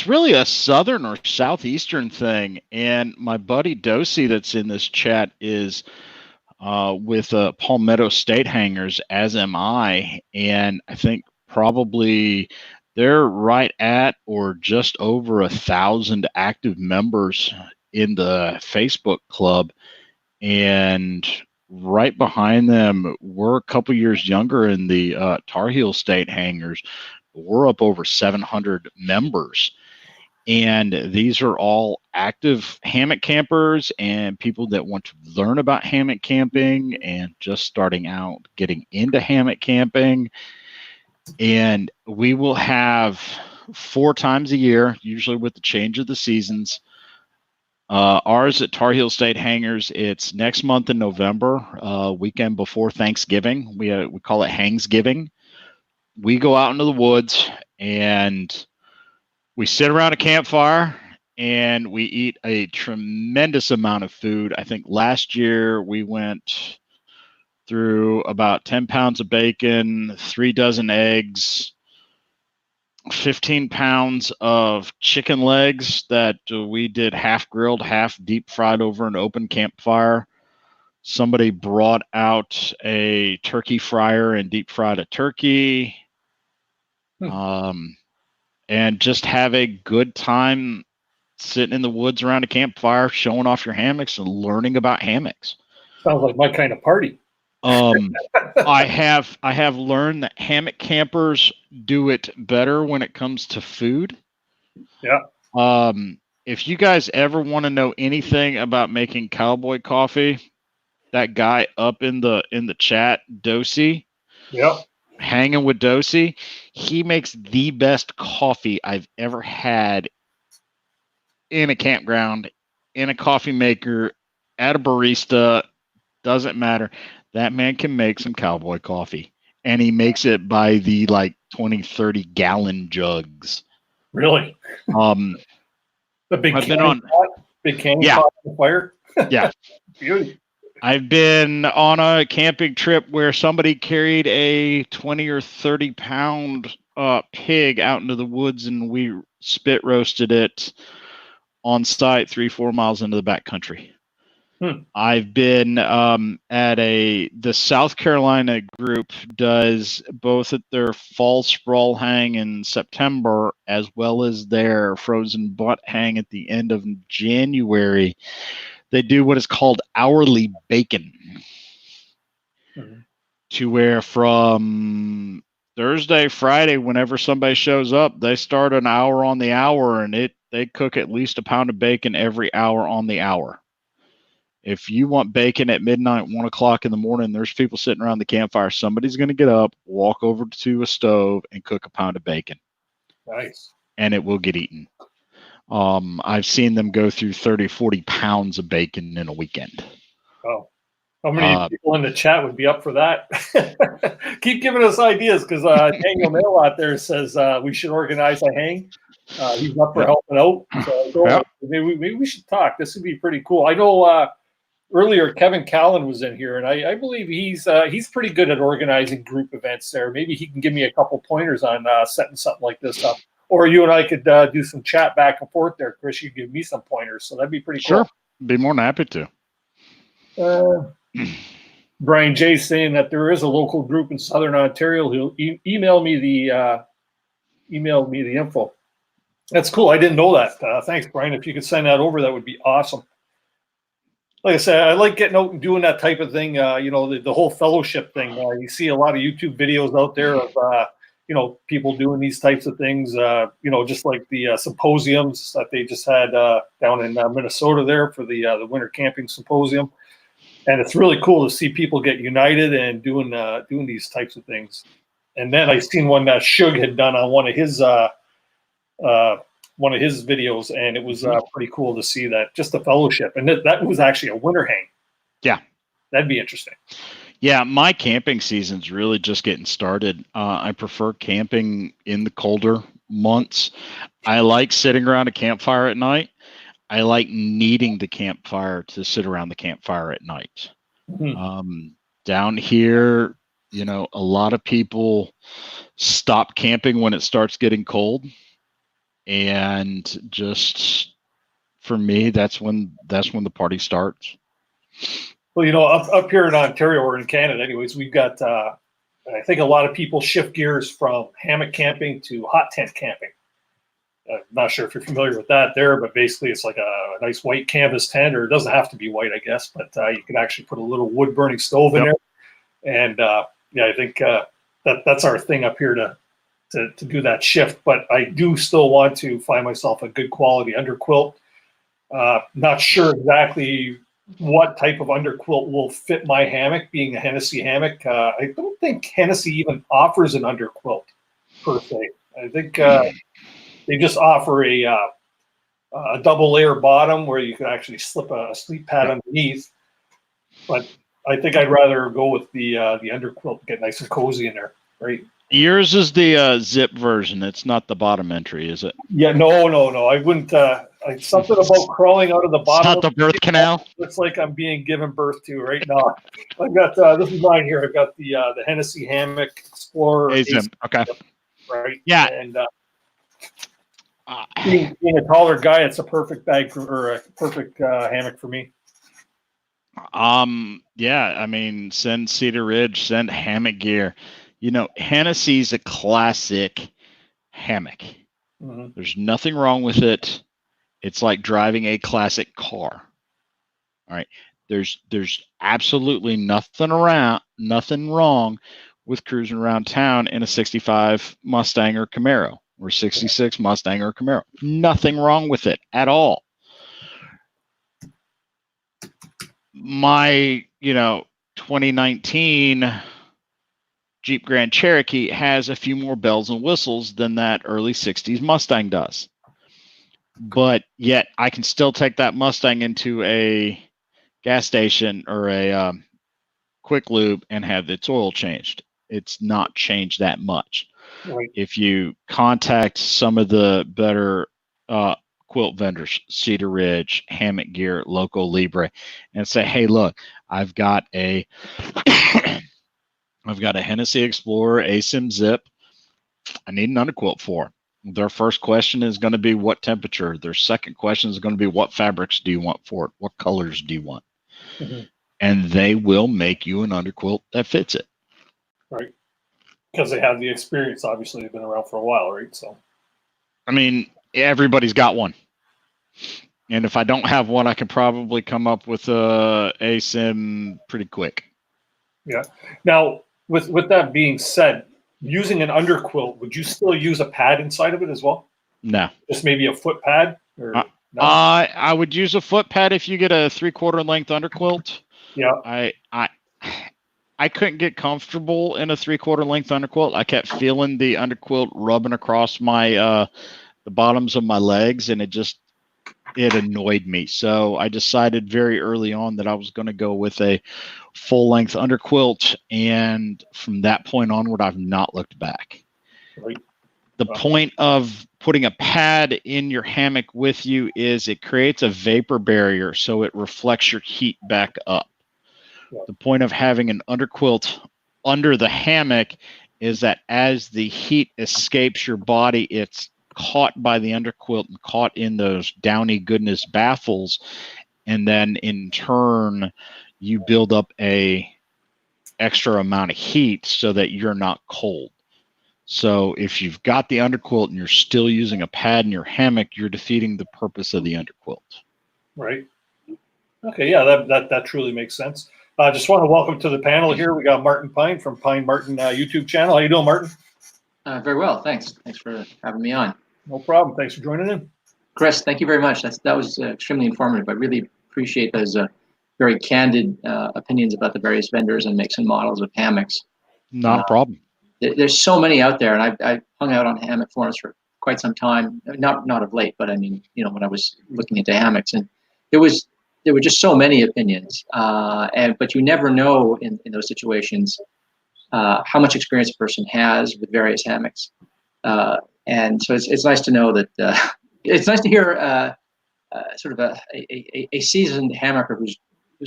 really a southern or southeastern thing, and my buddy Dosey that's in this chat is with Palmetto State Hangers, as am I, and I think probably they're right at or just over 1,000 active members in the Facebook club, and right behind them, we're a couple years younger in the Tar Heel State Hangers. We're up over 700 members. And these are all active hammock campers and people that want to learn about hammock camping and just starting out getting into hammock camping. And we will have 4 times a year, usually with the change of the seasons. Ours at Tar Heel State Hangers, it's next month in November, weekend before Thanksgiving. We call it Hangsgiving. We go out into the woods and we sit around a campfire and we eat a tremendous amount of food. I think last year we went through about 10 pounds of bacon, 3 dozen eggs, 15 pounds of chicken legs that we did half grilled, half deep fried over an open campfire. Somebody brought out a turkey fryer and deep fried a turkey. And just have a good time sitting in the woods around a campfire, showing off your hammocks and learning about hammocks. Sounds like my kind of party. I have learned that hammock campers do it better when it comes to food. Yeah. If you guys ever want to know anything about making cowboy coffee, that guy up in the chat, Dosey. Yep. Hanging with Dosey, he makes the best coffee I've ever had in a campground, in a coffee maker, at a barista. Doesn't matter. That man can make some cowboy coffee, and he makes it by the 20-30 gallon jugs. Really? The big I've been on big canning yeah pot on the fire. Yeah. Beauty. I've been on a camping trip where somebody carried a 20 or 30 pound pig out into the woods, and we spit roasted it on site 3-4 miles into the back country. I've been at the South Carolina group does both at their fall sprawl hang in September as well as their frozen butt hang at the end of January. They do what is called hourly bacon, to where from Thursday, Friday, whenever somebody shows up, they start an hour on the hour, and they cook at least a pound of bacon every hour on the hour. If you want bacon at midnight, 1 o'clock in the morning, there's people sitting around the campfire. Somebody's going to get up, walk over to a stove, and cook a pound of bacon. Nice. And it will get eaten. I've seen them go through 30, 40 pounds of bacon in a weekend. Oh, how many people in the chat would be up for that? Keep giving us ideas, because Daniel Mail out there says we should organize a hang. He's up for helping out. So maybe we should talk. This would be pretty cool. I know earlier Kevin Callan was in here, and I believe he's pretty good at organizing group events there. Maybe he can give me a couple pointers on setting something like this up. Or you and I could do some chat back and forth there, Chris. You give me some pointers, so that'd be pretty cool. Sure, be more than happy to. Brian J saying that there is a local group in Southern Ontario. He'll email me the info. That's cool. I didn't know that. Thanks, Brian. If you could send that over, that would be awesome. Like I said, I like getting out and doing that type of thing. The whole fellowship thing. You see a lot of YouTube videos out there of people doing these types of things, just like the symposiums that they just had down in Minnesota there for the winter camping symposium. And it's really cool to see people get united and doing these types of things. And then I seen one that Shug had done on one of his videos, and it was pretty cool to see that, just the fellowship. And that was actually a winter hang. Yeah. That'd be interesting. Yeah, my camping season's really just getting started. I prefer camping in the colder months. I like sitting around a campfire at night. I like needing the campfire to sit around the campfire at night. Down here, you know, a lot of people stop camping when it starts getting cold, and just for me, that's when the party starts. Well, you know, up here in Ontario or in Canada, anyways, we've got. I think a lot of people shift gears from hammock camping to hot tent camping. I'm not sure if you're familiar with that there, but basically it's like a nice white canvas tent, or it doesn't have to be white, I guess, but you can actually put a little wood burning stove in there. And yeah, I think that's our thing up here to do that shift. But I do still want to find myself a good quality underquilt. Not sure exactly what type of underquilt will fit my hammock, being a Hennessey hammock. I don't think Hennessey even offers an underquilt per se. I think they just offer a double layer bottom where you can actually slip a sleep pad underneath. But I think I'd rather go with the underquilt, get nice and cozy in there, right? Yours is the zip version. It's not the bottom entry, is it? Yeah, no. I wouldn't. Something about crawling out of the bottom. It's not the birth canal. Looks like I'm being given birth to right now. I've got this is mine here. I've got the Hennessey Hammock Explorer. Okay. Right. Yeah. And being a taller guy, it's a perfect bag or a perfect hammock for me. Yeah. I mean, send Cedar Ridge, send hammock gear. You know, Hennessey's a classic hammock. Mm-hmm. There's nothing wrong with it. It's like driving a classic car. All right. There's absolutely nothing wrong with cruising around town in a 65 Mustang or Camaro or 66 Mustang or Camaro. Nothing wrong with it at all. My, 2019 Jeep Grand Cherokee has a few more bells and whistles than that early 60s Mustang does. But yet I can still take that Mustang into a gas station or a quick lube and have its oil changed. It's not changed that much. Right. If you contact some of the better quilt vendors, Cedar Ridge, Hammock Gear, Loco Libre, and say, hey, look, I've got a Hennessey Explorer ASIM Zip. I need an underquilt for. Their first question is going to be what temperature. Their second question is going to be what fabrics do you want for it? What colors do you want? Mm-hmm. And they will make you an underquilt that fits it. Right. Because they have the experience. Obviously, they've been around for a while, right? So, I mean, everybody's got one. And if I don't have one, I can probably come up with a ASIM pretty quick. Yeah. Now, with that being said, using an underquilt, would you still use a pad inside of it as well? No. Just maybe a foot pad? Or no? I would use a foot pad if you get a 3/4 length underquilt. Yeah. I couldn't get comfortable in a 3/4 length underquilt. I kept feeling the underquilt rubbing across my the bottoms of my legs, and it annoyed me. So I decided very early on that I was going to go with a full length underquilt, and from that point onward, I've not looked back. Right. The point of putting a pad in your hammock with you is it creates a vapor barrier, so it reflects your heat back up. Yeah. The point of having an underquilt under the hammock is that as the heat escapes your body, it's caught by the underquilt and caught in those downy goodness baffles, and then in turn you build up a extra amount of heat so that you're not cold. So if you've got the underquilt and you're still using a pad in your hammock, you're defeating the purpose of the underquilt. Right. Okay. Yeah, that truly makes sense. I just want to welcome to the panel here. We got Martin Pine from Pine Martin YouTube channel. How you doing, Martin? Very well, thanks. Thanks for having me on. No problem. Thanks for joining in. Chris, thank you very much. That was extremely informative. I really appreciate those very candid opinions about the various vendors and makes and models of hammocks. Not a problem. There's so many out there, and I hung out on hammock forums for quite some time. Not of late, but I mean, when I was looking into hammocks, and there were just so many opinions, but you never know in those situations how much experience a person has with various hammocks. And so it's nice to know that it's nice to hear sort of a seasoned hammocker who's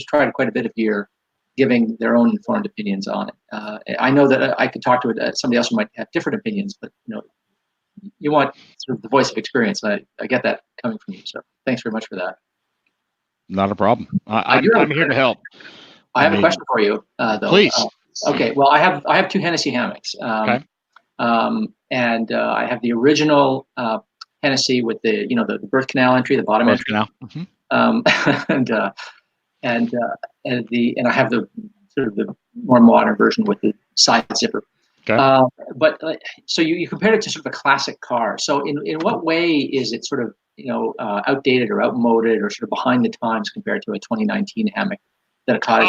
tried quite a bit of gear, giving their own informed opinions on it. I know that I could talk to somebody else who might have different opinions, but you want sort of the voice of experience. I get that coming from you. So thanks very much for that. Not a problem. I'm here to help. I have a question for you, though. Please. Okay. Well, I have 2 Hennessey hammocks. Okay. And I have the original Hennessey with the birth canal entry, the bottom Birth entry. canal. Mm-hmm. And I have the sort of the more modern version with the side zipper. Okay. But so you compared it to sort of a classic car. So in what way is it sort of outdated or outmoded or sort of behind the times compared to a 2019 hammock that a cottage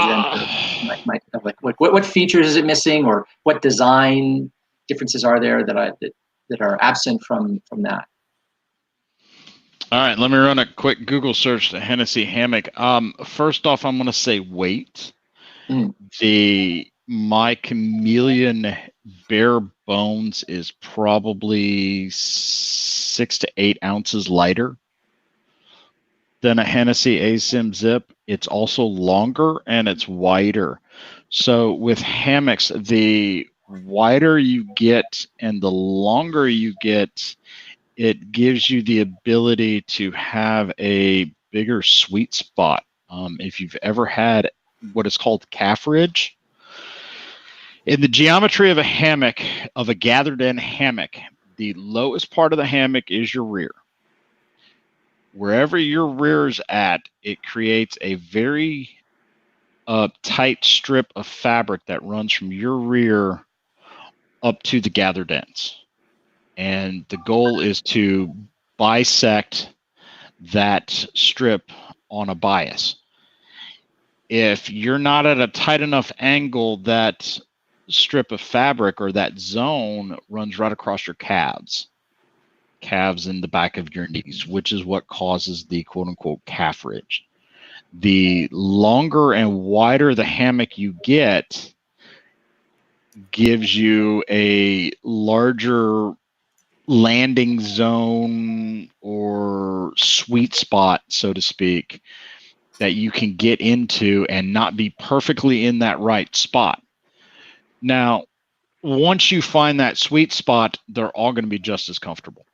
might have? Like what features is it missing, or what design differences are there that are absent from that? All right, let me run a quick Google search to Hennessey hammock. First off, I'm going to say weight. My Chameleon bare bones is probably 6 to 8 ounces lighter than a Hennessey ASIM Zip. It's also longer and it's wider. So with hammocks, the wider you get and the longer you get, it gives you the ability to have a bigger sweet spot. If you've ever had what is called calf ridge, in the geometry of a hammock, of a gathered in hammock, the lowest part of the hammock is your rear. Wherever your rear is at, it creates a very tight strip of fabric that runs from your rear up to the gathered ends. And the goal is to bisect that strip on a bias. If you're not at a tight enough angle, that strip of fabric or that zone runs right across your calves in the back of your knees, which is what causes the quote unquote calf ridge. The longer and wider the hammock you get gives you a larger landing zone or sweet spot, so to speak, that you can get into and not be perfectly in that right spot. Now, once you find that sweet spot, they're all going to be just as comfortable.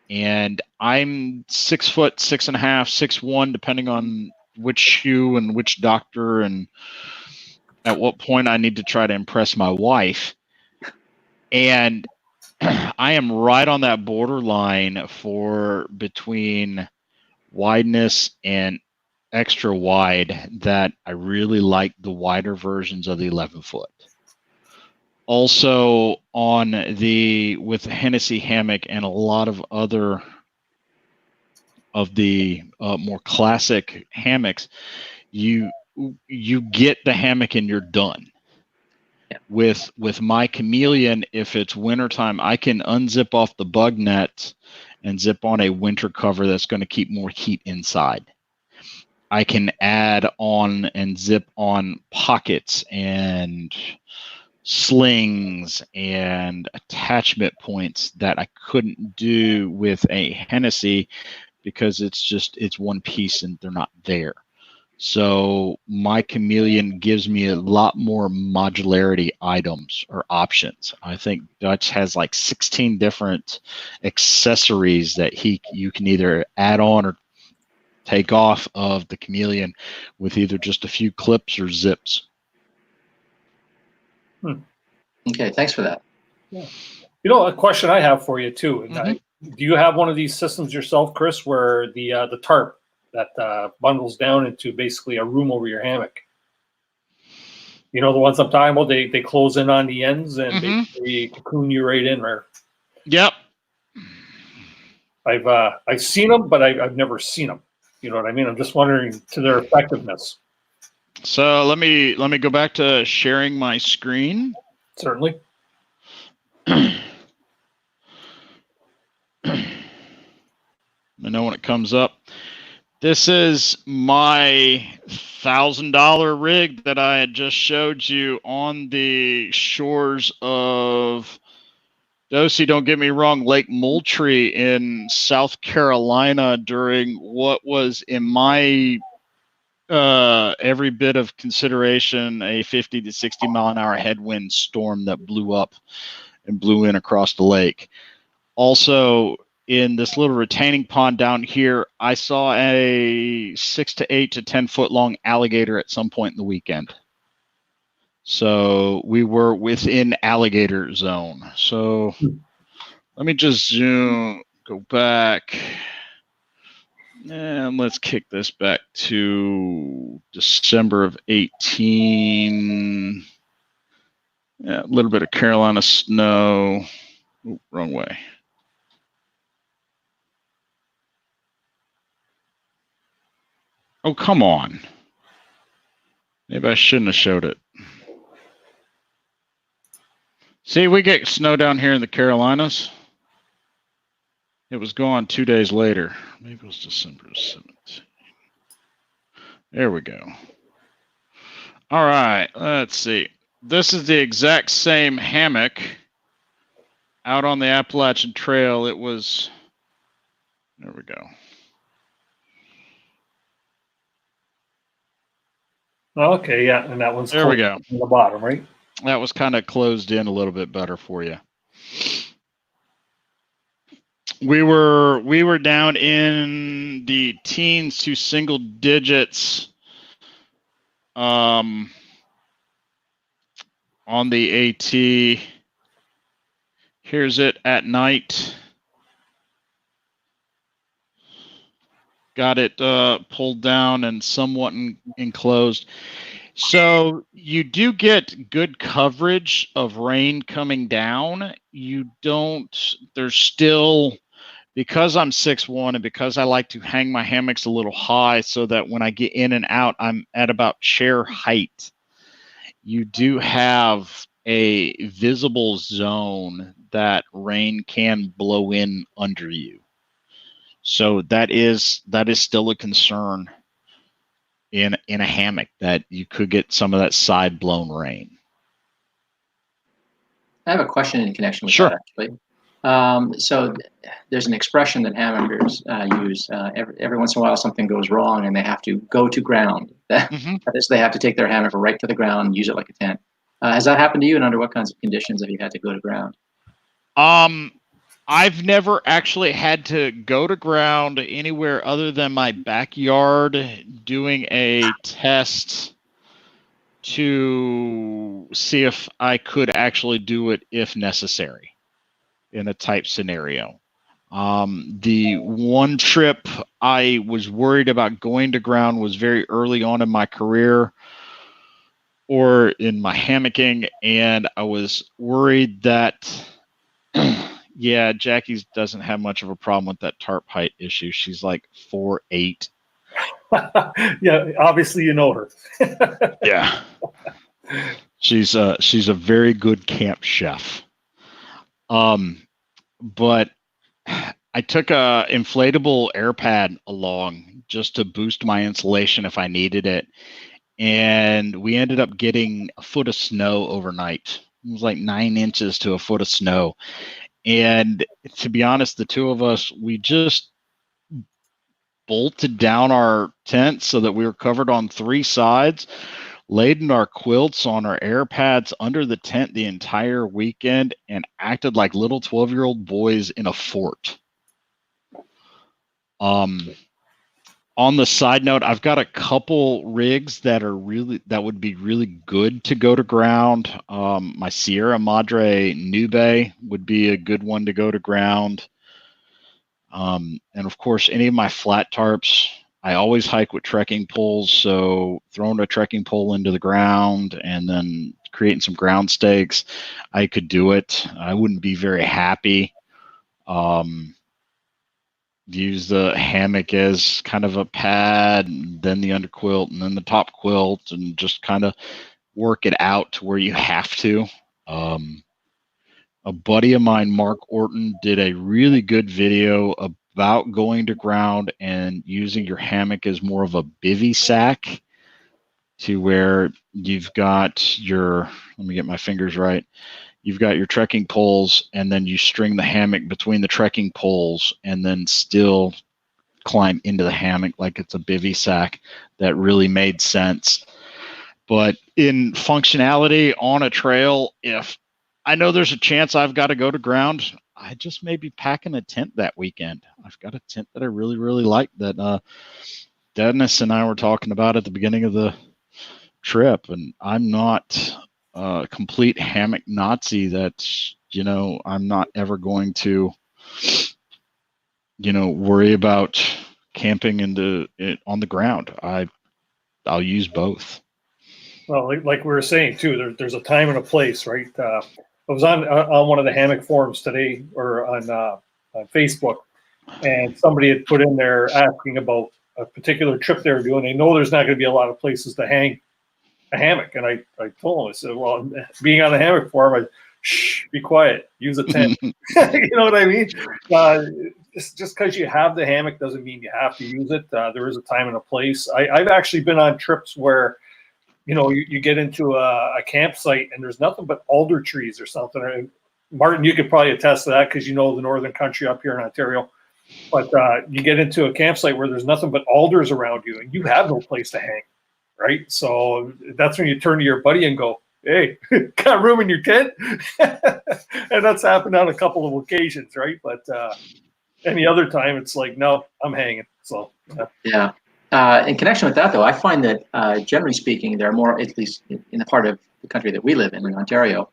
And I'm 6 foot, 6.5, 6'1", depending on which shoe and which doctor and at what point I need to try to impress my wife. And I am right on that borderline for between wideness and extra wide, that I really like the wider versions of the 11 foot. Also with the Hennessey hammock and a lot of other of the more classic hammocks, you get the hammock and you're done. Yeah. With my Chameleon, if it's wintertime, I can unzip off the bug net and zip on a winter cover that's going to keep more heat inside. I can add on and zip on pockets and slings and attachment points that I couldn't do with a Hennessey because it's one piece and they're not there. So my Chameleon gives me a lot more modularity items or options. I think Dutch has like 16 different accessories that you can either add on or take off of the Chameleon with either just a few clips or zips. Okay, thanks for that. Yeah. A question I have for you too. Do you have one of these systems yourself, Chris, where the tarp that bundles down into basically a room over your hammock? The ones I'm talking about, they close in on the ends and they cocoon you right in there. Yep. I've seen them, but I've never seen them. You know what I mean? I'm just wondering to their effectiveness. So let me go back to sharing my screen. Certainly. I know when it comes up. This is my $1,000 rig that I had just showed you on the shores of Dosey, don't get me wrong, Lake Moultrie in South Carolina during what was, in my every bit of consideration, a 50 to 60 mile an hour headwind storm that blew up and blew in across the lake. Also, in this little retaining pond down here, I saw a 6 to 8 to 10 foot long alligator at some point in the weekend. So we were within alligator zone. So let me just go back. And let's kick this back to December of 18. Yeah, a little bit of Carolina snow. Ooh, wrong way. Oh, come on. Maybe I shouldn't have showed it. See, we get snow down here in the Carolinas. It was gone 2 days later. Maybe it was December 17th. There we go. All right, let's see. This is the exact same hammock out on the Appalachian Trail. It was, there we go. Okay, yeah, and that one's There we go. on the bottom, right? That was kind of closed in a little bit better for you. We were down in the teens to single digits on the AT. Here's it at night. Got it pulled down and somewhat enclosed. So you do get good coverage of rain coming down. You don't, there's still, because I'm 6'1" and because I like to hang my hammocks a little high so that when I get in and out, I'm at about chair height. You do have a visible zone that rain can blow in under you. So that is still a concern in a hammock, that you could get some of that side blown rain. I have a question in connection with Sure. that, actually. So there's an expression that hammockers use. Every once in a while, something goes wrong and they have to go to ground. That is, they have to take their hammock right to the ground and use it like a tent. Has that happened to you, and under what kinds of conditions have you had to go to ground? I've never actually had to go to ground anywhere other than my backyard doing a test to see if I could actually do it if necessary in a type scenario. The one trip I was worried about going to ground was very early on in my career or in my hammocking, and I was worried that yeah, Jackie doesn't have much of a problem with that tarp height issue. She's like 4'8". Yeah, obviously you know her. Yeah. She's a very good camp chef. But I took a inflatable air pad along just to boost my insulation if I needed it. And we ended up getting a foot of snow overnight. It was like 9 inches to a foot of snow. And to be honest, the two of us, we just bolted down our tent so that we were covered on 3 sides, laid in our quilts on our air pads under the tent the entire weekend, and acted like little 12-year-old boys in a fort. On the side note, I've got a couple rigs that would be really good to go to ground. My Sierra Madre Nube would be a good one to go to ground. And of course, any of my flat tarps, I always hike with trekking poles. So throwing a trekking pole into the ground and then creating some ground stakes, I could do it. I wouldn't be very happy. Use the hammock as kind of a pad, and then the underquilt, and then the top quilt, and just kind of work it out to where you have to. A buddy of mine, Mark Orton, did a really good video about going to ground and using your hammock as more of a bivy sack, to where you've got your, let me get my fingers right, you've got your trekking poles, and then you string the hammock between the trekking poles, and then still climb into the hammock like it's a bivy sack. That really made sense. But in functionality on a trail, if I know there's a chance I've got to go to ground, I just may be packing a tent that weekend. I've got a tent that I really, really like that Dennis and I were talking about at the beginning of the trip, and I'm not a complete hammock Nazi that, I'm not ever going to, worry about camping on the ground. I'll use both. Well, like we were saying too, there's a time and a place, right? I was on one of the hammock forums today, or on Facebook, and somebody had put in there asking about a particular trip they were doing. They know there's not going to be a lot of places to hang a hammock, and I told them, I said, well, being on the hammock forum, shh, be quiet, use a tent. You know what I mean? Just because you have the hammock doesn't mean you have to use it. There is a time and a place. I've actually been on trips where, you get into a campsite and there's nothing but alder trees or something. And Martin, you could probably attest to that because you know the northern country up here in Ontario. But you get into a campsite where there's nothing but alders around you and you have no place to hang, right? So that's when you turn to your buddy and go, hey, got room in your tent? And that's happened on a couple of occasions, right? But any other time, it's like, no, I'm hanging. So yeah. In connection with that, though, I find that generally speaking, there are more, at least in the part of the country that we live in Ontario,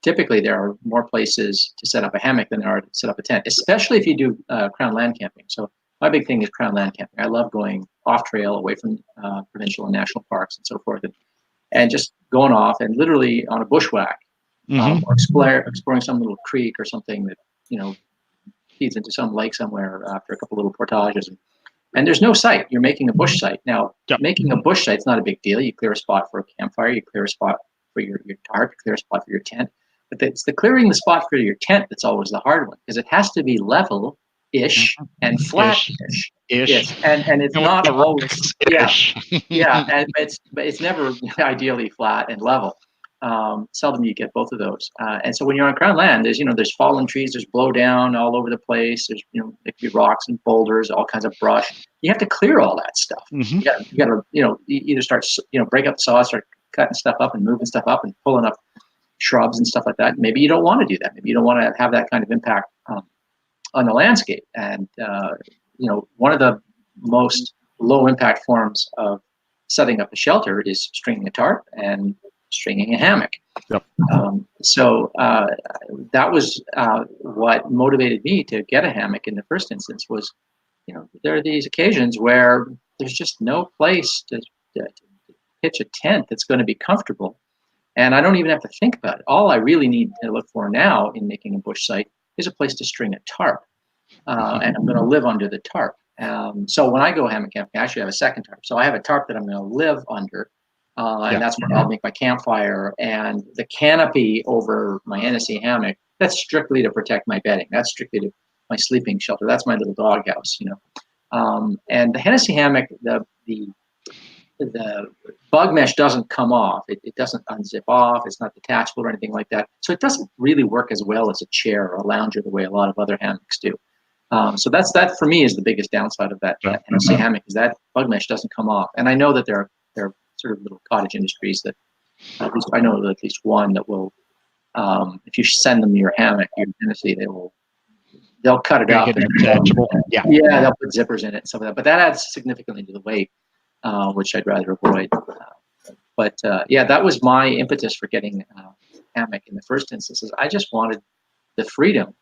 typically there are more places to set up a hammock than there are to set up a tent, especially if you do crown land camping. So my big thing is crown land camping. I love going off trail, away from provincial and national parks and so forth, and just going off and literally on a bushwhack, or exploring some little creek or something that feeds into some lake somewhere after a couple little portages. And there's no site. You're making a bush site. Now, making a bush site's not a big deal. You clear a spot for a campfire. You clear a spot for your tarp. You clear a spot for your tent. But it's the clearing the spot for your tent that's always the hard one, because it has to be level-ish and flat-ish. And it's not always. Yeah. And it's never ideally flat and level. Seldom you get both of those. And so when you're on crown land, there's fallen trees, there's blow down all over the place. There's, there could be rocks and boulders, all kinds of brush. You have to clear all that stuff. You got to, you either start, break up the saw, start cutting stuff up and moving stuff up and pulling up shrubs and stuff like that. Maybe you don't want to do that. Maybe you don't want to have that kind of impact on the landscape. And, one of the most low impact forms of setting up a shelter is stringing a tarp and stringing a hammock. So that was what motivated me to get a hammock in the first instance. Was there are these occasions where there's just no place to pitch a tent that's going to be comfortable, and I don't even have to think about it. All I really need to look for now in making a bush site is a place to string a tarp, and I'm going to live under the tarp. So when I go hammock camping, I actually have a second tarp. So I have a tarp that I'm going to live under. And that's where I'll make my campfire, and the canopy over my Hennessey hammock, that's strictly to protect my bedding. That's strictly to my sleeping shelter. That's my little doghouse, And the Hennessey hammock, the bug mesh doesn't come off. It doesn't unzip off. It's not detachable or anything like that. So it doesn't really work as well as a chair or a lounger the way a lot of other hammocks do. So that for me is the biggest downside of that Hennessey hammock, is that bug mesh doesn't come off. And I know that there are sort of little cottage industries that, at least I know at least one that will, if you send them your hammock, your Hennessey, they'll cut it up. They'll put zippers in it and stuff like that. But that adds significantly to the weight, which I'd rather avoid. But that was my impetus for getting a hammock in the first instance. Is I just wanted the freedom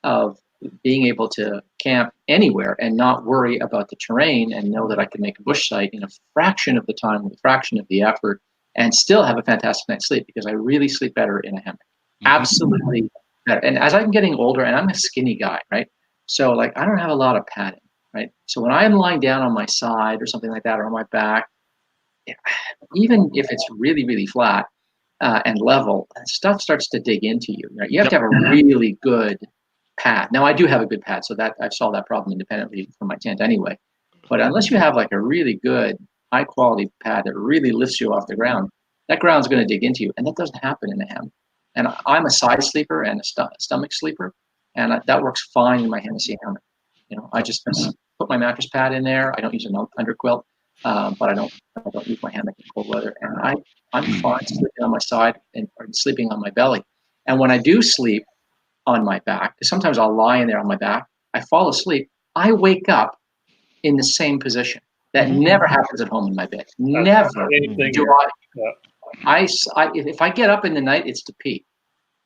of being able to camp anywhere and not worry about the terrain, and know that I could make a bush site in a fraction of the time with a fraction of the effort and still have a fantastic night's sleep, because I really sleep better in a hammock. Absolutely better. And as I'm getting older, and I'm a skinny guy, right? So I don't have a lot of padding, right? So when I'm lying down on my side or something like that, or on my back, even if it's really, really flat and level, stuff starts to dig into you. Right? You have to have a really good pad. Now I do have a good pad, so that I've solved that problem independently from my tent anyway. But unless you have a really good, high quality pad that really lifts you off the ground, that ground's going to dig into you, and that doesn't happen in a hammock. And I'm a side sleeper and a stomach sleeper, and that works fine in my Hennessey hammock. You know, I just put my mattress pad in there. I don't use an underquilt, but I don't use my hammock in cold weather, and I'm fine sleeping on my side or sleeping on my belly. And when I do sleep on my back, sometimes I'll lie in there on my back, I fall asleep, I wake up in the same position. That never happens at home in my bed. Never do I. If I get up in the night, it's to pee,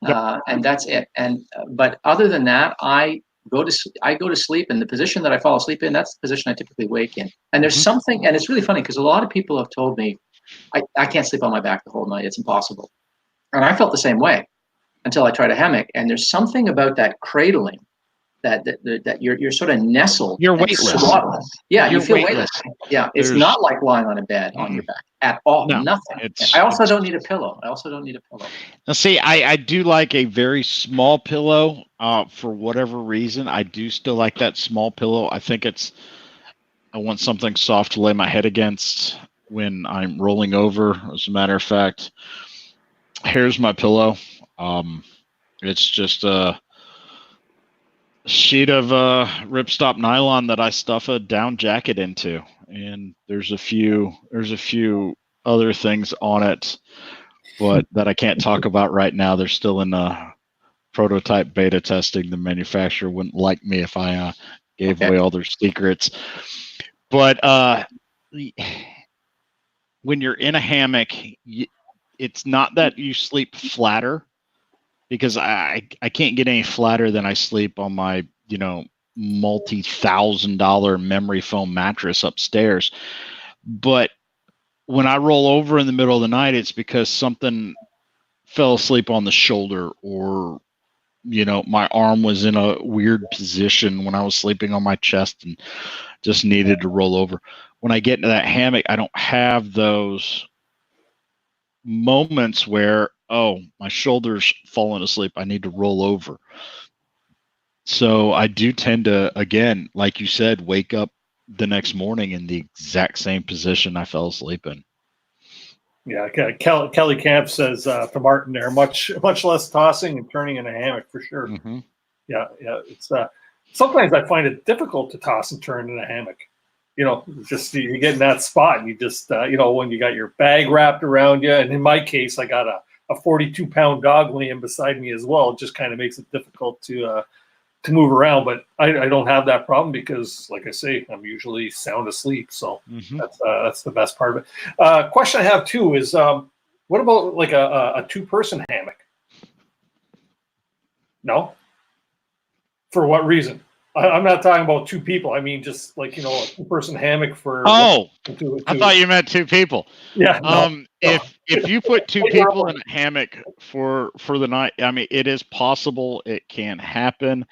and that's it. And but other than that, I go to sleep, and the position that I fall asleep in, that's the position I typically wake in. And there's something, and it's really funny because a lot of people have told me I can't sleep on my back the whole night. It's impossible. And I felt the same way until I tried a hammock. And there's something about that cradling that you're sort of nestled. You're weightless. Yeah, You're you feel weightless. Yeah, it's not like lying on a bed on your back at all. No, nothing. I also don't need a pillow. Now, see, I do like a very small pillow. For whatever reason, I do still like that small pillow. I think I want something soft to lay my head against when I'm rolling over. As a matter of fact, here's my pillow. It's just a sheet of ripstop nylon that I stuff a down jacket into, and there's a few other things on it, but that I can't talk about right now. They're still in prototype beta testing. The manufacturer wouldn't like me if I gave away all their secrets. But when you're in a hammock, it's not that you sleep flatter, because I can't get any flatter than I sleep on my, multi-$1,000 memory foam mattress upstairs. But when I roll over in the middle of the night, it's because something fell asleep on the shoulder, or, my arm was in a weird position when I was sleeping on my chest and just needed to roll over. When I get into that hammock, I don't have those moments where, oh, my shoulder's falling asleep, I need to roll over. So I do tend to, again, like you said, wake up the next morning in the exact same position I fell asleep in. Yeah, Kelly Camp says to Martin there, much less tossing and turning in a hammock for sure. Mm-hmm. Yeah, it's sometimes I find it difficult to toss and turn in a hammock. Just you get in that spot and you just when you got your bag wrapped around you, and in my case, I got a 42-pound dog laying beside me as well. It just kind of makes it difficult to move around. But I don't have that problem because, like I say, I'm usually sound asleep. So that's the best part of it. Question I have too is, what about like a two-person hammock? No. For what reason? I'm not talking about two people. I mean, just like, a two-person hammock for. Oh, I thought you meant two people. Yeah. If you put two people in a hammock for the night, I mean, it is possible. It can happen.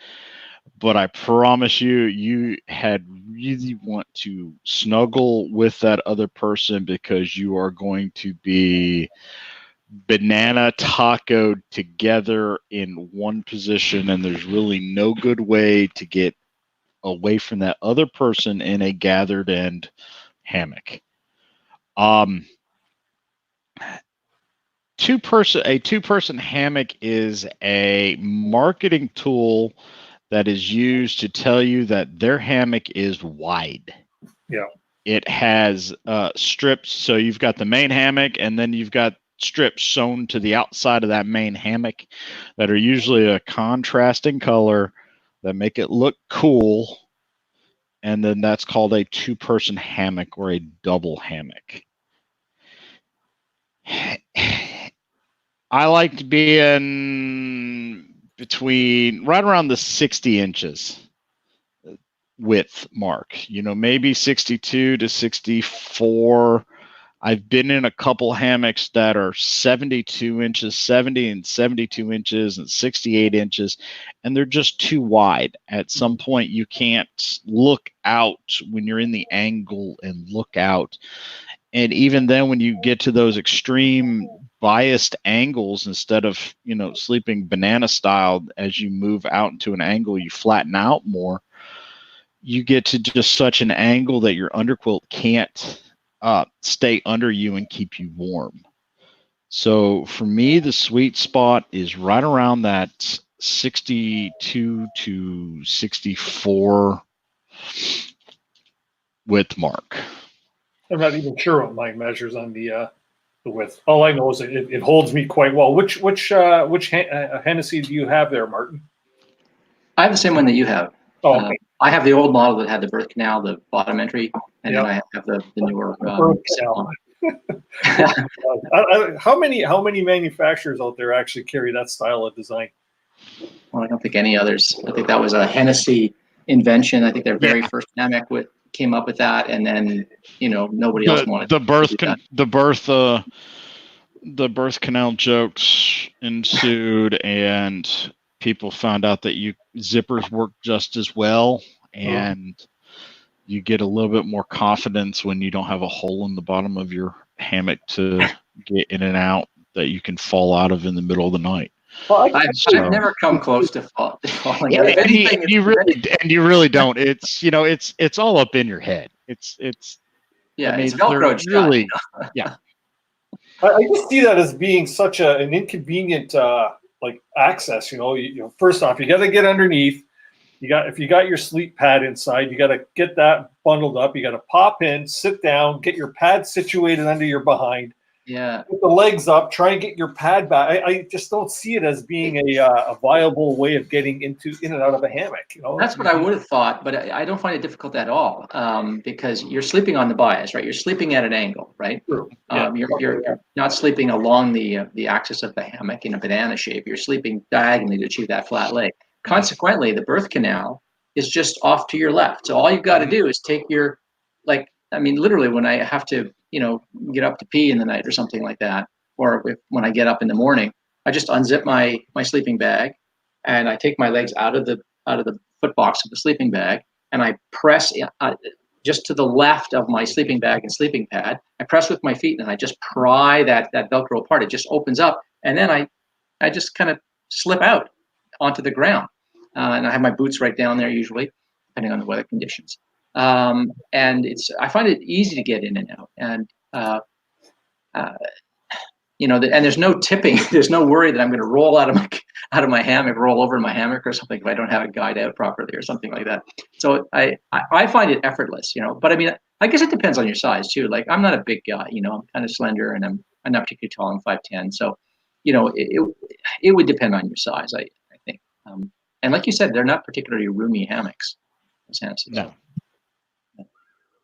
But I promise you had really want to snuggle with that other person, because you are going to be banana tacoed together in one position, and there's really no good way to get away from that other person in a gathered end hammock. A two-person hammock is a marketing tool that is used to tell you that their hammock is wide. Yeah. It has strips, so you've got the main hammock, and then you've got strips sewn to the outside of that main hammock that are usually a contrasting color that make it look cool, and then that's called a two-person hammock or a double hammock. I like to be in between right around the 60 inches width mark, maybe 62 to 64. I've been in a couple hammocks that are 72 inches, 70 and 72 inches and 68 inches, and they're just too wide. At some point, you can't look out when you're in the angle and look out. And even then, when you get to those extreme biased angles, instead of, sleeping banana style, as you move out into an angle, you flatten out more. You get to just such an angle that your underquilt can't stay under you and keep you warm. So for me, the sweet spot is right around that 62 to 64 width mark. I'm not even sure what mine measures on the width. All I know is it holds me quite well. Which Hennessey do you have there, Martin? I have the same one that you have. Oh, okay. I have the old model that had the birth canal, the bottom entry, and then I have the newer Birth canal. How many manufacturers out there actually carry that style of design? Well, I don't think any others. I think that was a Hennessey invention. I think their very first hammock came up with that, and then nobody else wanted the birth canal jokes ensued, and people found out that zippers work just as well, and you get a little bit more confidence when you don't have a hole in the bottom of your hammock to get in and out that you can fall out of in the middle of the night. Well, I've never come close to falling out. And you really don't. It's all up in your head. It's it's Velcro really, yeah. I just see that as being such an inconvenient access. First off, you got to get underneath. If you got your sleep pad inside, you got to get that bundled up. You got to pop in, sit down, get your pad situated under your behind. Yeah. Put the legs up, try and get your pad back. I just don't see it as being a viable way of getting in and out of a hammock. That's what I would have thought, but I don't find it difficult at all because you're sleeping on the bias, right? You're sleeping at an angle, right? True. Yeah. You're not sleeping along the axis of the hammock in a banana shape. You're sleeping diagonally to achieve that flat leg. Consequently, the birth canal is just off to your left. So all you've got to do is take your, literally when I have to, get up to pee in the night or something like that, or when I get up in the morning, I just unzip my sleeping bag and I take my legs out of the foot box of the sleeping bag and I press just to the left of my sleeping bag and sleeping pad. I press with my feet and I just pry that Velcro apart. It just opens up and then I just kind of slip out onto the ground. And I have my boots right down there usually, depending on the weather conditions. And I find it easy to get in and out. And, and there's no tipping. There's no worry that I'm going to roll out of my hammock, roll over in my hammock or something if I don't have it guide out properly or something like that. So I find it effortless, but I guess it depends on your size too. Like I'm not a big guy, I'm kind of slender and I'm not particularly tall. I'm 5'10". So, it would depend on your size, I think. And like you said, they're not particularly roomy hammocks. No.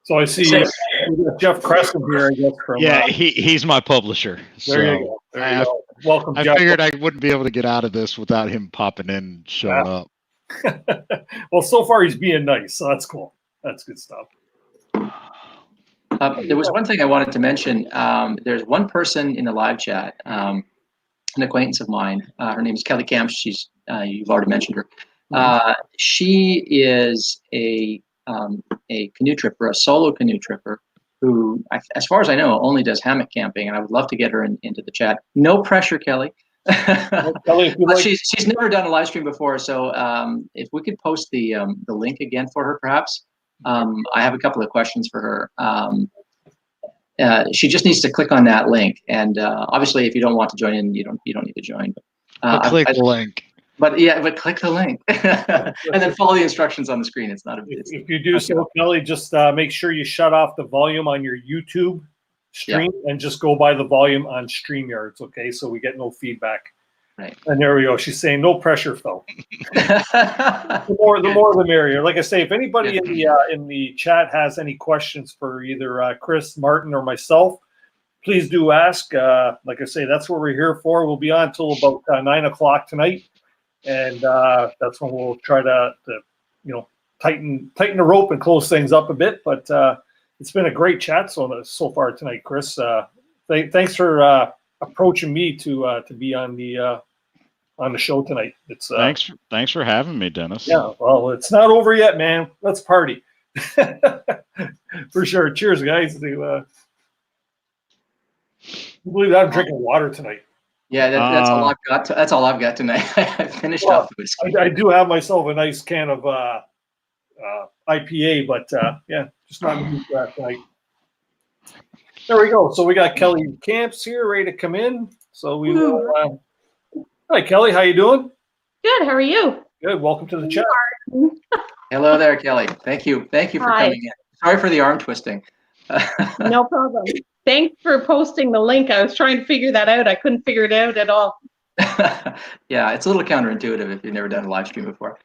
So I see Jeff Creston here, I guess. From, he's my publisher. There you go. There you go. Welcome, I Jeff. figured I wouldn't be able to get out of this without him popping in and showing up. Well, so far he's being nice, so that's cool. That's good stuff. There was one thing I wanted to mention. There's one person in the live chat, an acquaintance of mine. Her name is Kelly Camp. She's you've already mentioned her. She is a canoe tripper, a solo canoe tripper, who, as far as I know, only does hammock camping, and I would love to get her into the chat. No pressure, Kelly. Kelly, she's never done a live stream before, so if we could post the link again for her, perhaps. I have a couple of questions for her. She just needs to click on that link, and obviously, if you don't want to join in, you don't need to join. But click the link. But click the link and then follow the instructions on the screen. It's not a bit. If you do so, Kelly, just make sure you shut off the volume on your YouTube stream and just go by the volume on StreamYards, okay? So we get no feedback. Right. And there we go. She's saying no pressure, Phil. the more the merrier. Like I say, if anybody in the chat has any questions for either Chris, Martin, or myself, please do ask. Like I say, that's what we're here for. We'll be on until about 9 o'clock tonight. And that's when we'll try to tighten the rope and close things up a bit. But it's been a great chat so far tonight, Chris. Thanks for approaching me to be on the show tonight. It's thanks for having me, Dennis. Yeah, well, it's not over yet, man. Let's party for sure. Cheers, guys. I believe I'm drinking water tonight. Yeah, that's all I've got. That's all I've got tonight. I finished off the whiskey. I do have myself a nice can of IPA, but just not used to that tonight. There we go. So we got Kelly Camps here, ready to come in. So we will. Hi, Kelly. How you doing? Good. How are you? Good. Welcome to the chat. Hello there, Kelly. Thank you for Hi. coming in. Sorry for the arm twisting. No problem. Thanks for posting the link. I was trying to figure that out. I couldn't figure it out at all. Yeah, it's a little counterintuitive if you've never done a live stream before.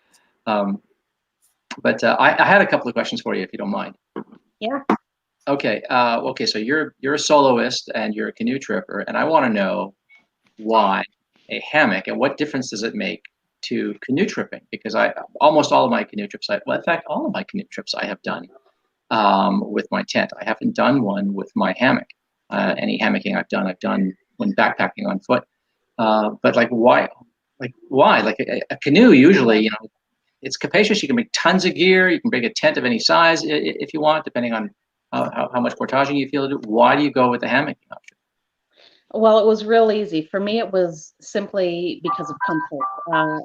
But I had a couple of questions for you, if you don't mind. Yeah. Okay. Okay. So you're a soloist and you're a canoe tripper, and I want to know why a hammock and what difference does it make to canoe tripping? Because almost all of my canoe trips, in fact, all of my canoe trips I have done with my tent. I haven't done one with my hammock. Any hammocking I've done when backpacking on foot. But why? Like a canoe usually, it's capacious. You can bring tons of gear. You can bring a tent of any size if you want, depending on how much portaging you feel to do. Why do you go with the hammocking option? Well, it was real easy. For me, it was simply because of comfort.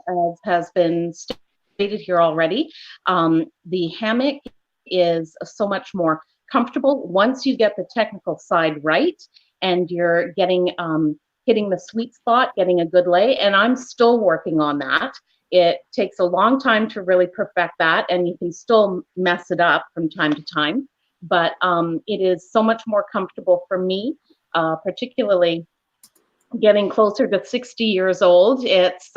As has been stated here already, the hammock is so much more comfortable once you get the technical side right and you're getting hitting the sweet spot, getting a good lay. And I'm still working on that. It takes a long time to really perfect that, and you can still mess it up from time to time. But it is so much more comfortable for me, particularly getting closer to 60 years old. It's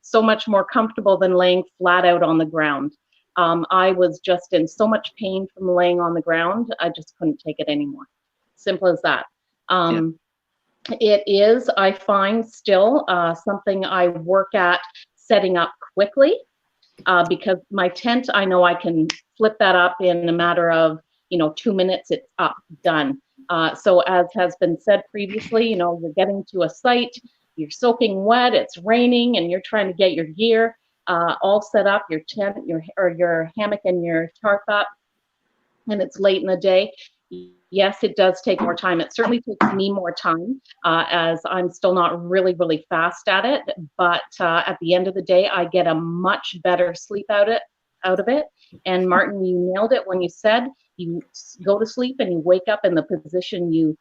so much more comfortable than laying flat out on the ground. I was just in so much pain from laying on the ground. I just couldn't take it anymore. Simple as that. It is, I find, still something I work at setting up quickly because my tent, I know I can flip that up in a matter of 2 minutes. It's up, done. So as has been said previously, you're getting to a site, you're soaking wet, it's raining, and you're trying to get your gear all set up, your tent, your hammock and your tarp up, and it's late in the day. Yes, it does take more time. It certainly takes me more time as I'm still not really, really fast at it. But at the end of the day, I get a much better sleep out of it. And Martin, you nailed it when you said you go to sleep and you wake up in the position you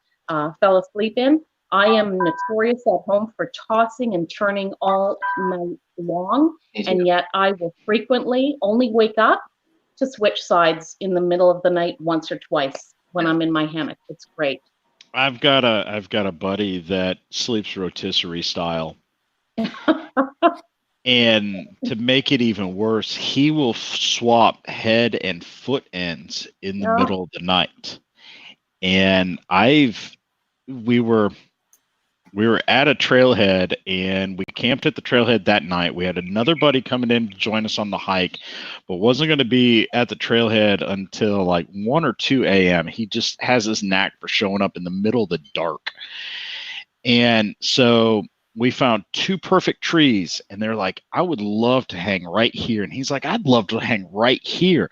fell asleep in. I am notorious at home for tossing and turning all night long, and yet I will frequently only wake up to switch sides in the middle of the night once or twice when I'm in my hammock. It's great. I've got a buddy that sleeps rotisserie style. And to make it even worse, he will swap head and foot ends in the middle of the night. And we were at a trailhead and we camped at the trailhead that night. We had another buddy coming in to join us on the hike, but wasn't going to be at the trailhead until like 1 or 2 a.m. He just has this knack for showing up in the middle of the dark. And so we found 2 perfect trees, and they're like, I would love to hang right here. And he's like, I'd love to hang right here.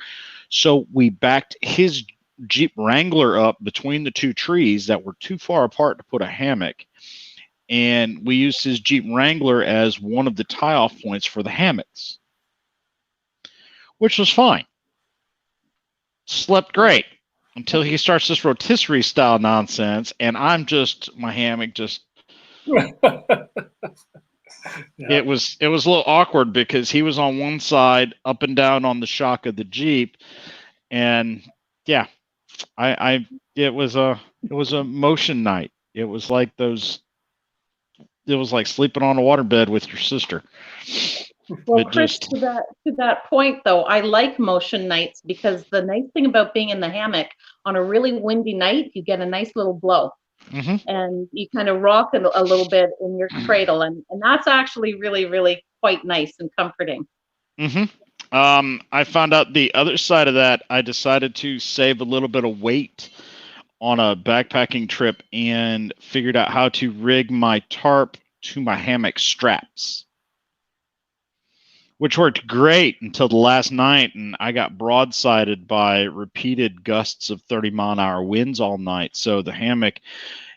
So we backed his Jeep Wrangler up between the 2 trees that were too far apart to put a hammock. And we used his Jeep Wrangler as one of the tie-off points for the hammocks, which was fine. Slept great until he starts this rotisserie style nonsense, and my hammock just it was a little awkward because he was on one side up and down on the shock of the Jeep, and yeah, it was a motion night. It was like sleeping on a waterbed with your sister. Well, Chris, to that point though, I like motion nights because the nice thing about being in the hammock on a really windy night, you get a nice little blow. Mm-hmm. And you kind of rock a little bit in your cradle, and that's actually really, really quite nice and comforting. Mm-hmm. I found out the other side of that. I decided to save a little bit of weight on a backpacking trip and figured out how to rig my tarp to my hammock straps, which worked great until the last night, and I got broadsided by repeated gusts of 30-mile-an-hour winds all night. So the hammock,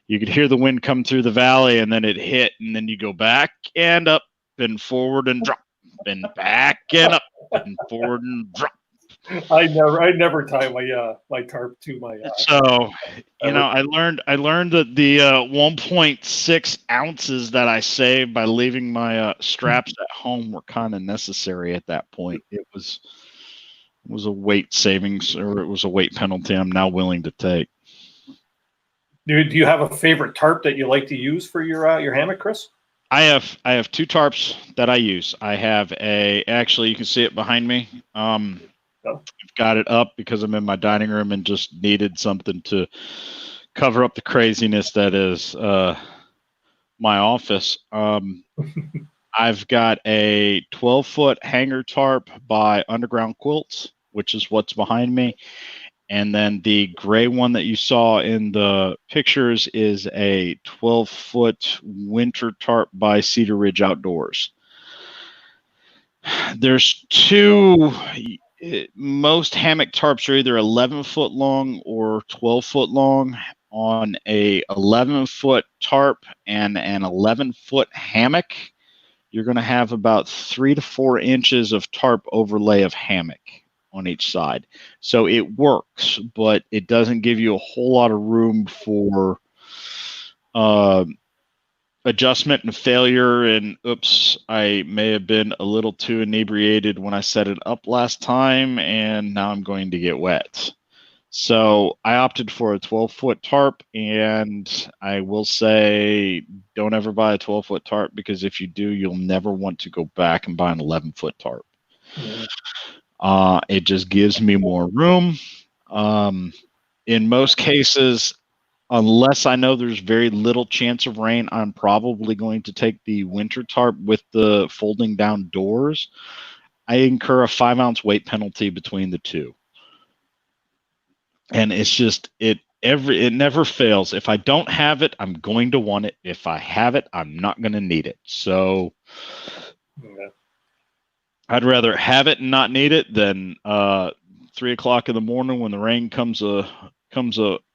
you could hear the wind come through the valley, and then it hit, and then you go back and up and forward and drop, and back and up and forward and drop. I never tie my tarp to my. So, I learned that the 1.6 ounces that I saved by leaving my straps at home were kind of necessary at that point. It was a weight savings, or it was a weight penalty I'm now willing to take. Do you have a favorite tarp that you like to use for your hammock, Chris? I have two tarps that I use. I have actually, you can see it behind me. I've got it up because I'm in my dining room and just needed something to cover up the craziness that is my office. I've got a 12-foot hanger tarp by Underground Quilts, which is what's behind me. And then the gray one that you saw in the pictures is a 12-foot winter tarp by Cedar Ridge Outdoors. There's two. Most hammock tarps are either 11-foot long or 12-foot long. On a 11-foot tarp and an 11-foot hammock, you're going to have about 3 to 4 inches of tarp overlay of hammock on each side. So it works, but it doesn't give you a whole lot of room for adjustment and failure. And oops, I may have been a little too inebriated when I set it up last time, and now I'm going to get wet. So I opted for a 12-foot tarp, and I will say don't ever buy a 12-foot tarp, because if you do, you'll never want to go back and buy an 11-foot tarp. It just gives me more room. In most cases, unless I know there's very little chance of rain, I'm probably going to take the winter tarp with the folding down doors. I incur a 5-ounce weight penalty between the two. And it's just, it never fails. If I don't have it, I'm going to want it. If I have it, I'm not going to need it. So I'd rather have it and not need it than 3 o'clock in the morning when the rain comes